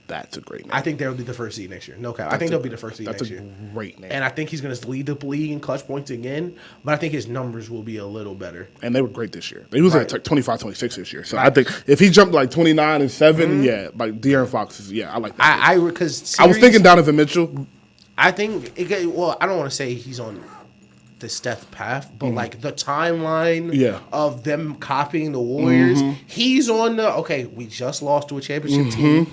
That's a great name. I think they'll be the first seed next year. No cap. I think they'll be the first seed next year. That's a great name. And I think he's going to lead the league in clutch points again, but I think his numbers will be a little better. And they were great this year. They was at 25, 26 this year. So I think if he jumped 29 and 7, De'Aaron Fox is, I like that. I was thinking Donovan Mitchell. I think, I don't want to say he's on the Steph path, but the timeline of them copying the Warriors, he's on we just lost to a championship team.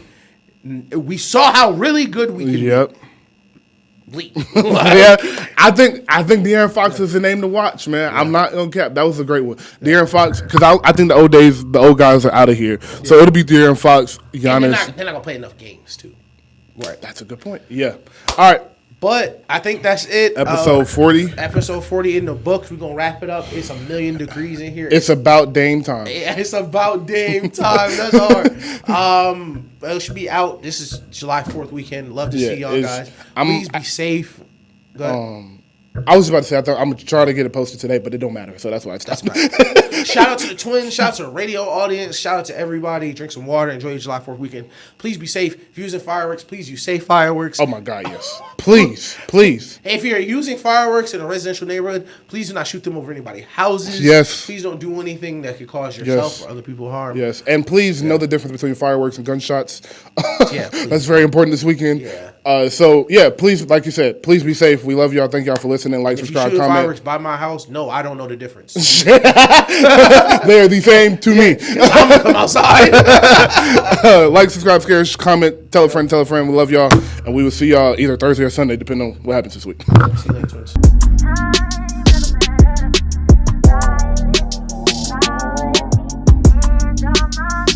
We saw how really good we can be. I think De'Aaron Fox is the name to watch, man. I'm not gonna cap. That was a great one, De'Aaron Fox, because I think the old guys are out of here. So it'll be De'Aaron Fox, Giannis. They're not gonna play enough games too. Right, that's a good point. Yeah. All right. But I think that's it. Episode 40. Episode 40 in the books. We're going to wrap it up. It's 1,000,000 degrees in here. It's about Dame time. It's about Dame time. That's hard. It should be out. This is July 4th weekend. Love to see y'all guys. Please be safe. Go ahead. I was about to say, I'm going to try to get it posted today, but it don't matter. So that's why I stopped. Shout out to the Twins. Shout out to the radio audience. Shout out to everybody. Drink some water. Enjoy your July 4th weekend. Please be safe. If you're using fireworks, please use safe fireworks. Oh, my God, yes. Please. If you're using fireworks in a residential neighborhood, please do not shoot them over anybody's houses. Yes. Please don't do anything that could cause yourself or other people harm. Yes. And please know the difference between fireworks and gunshots. That's very important this weekend. Please, like you said, please be safe. We love y'all. Thank y'all for listening. Like, subscribe, comment. Fireworks by my house? No, I don't know the difference. They are the same to me. I'm gonna come outside. Like, subscribe, share, comment, tell a friend. We love y'all, and we will see y'all either Thursday or Sunday, depending on what happens this week. See you later, twins.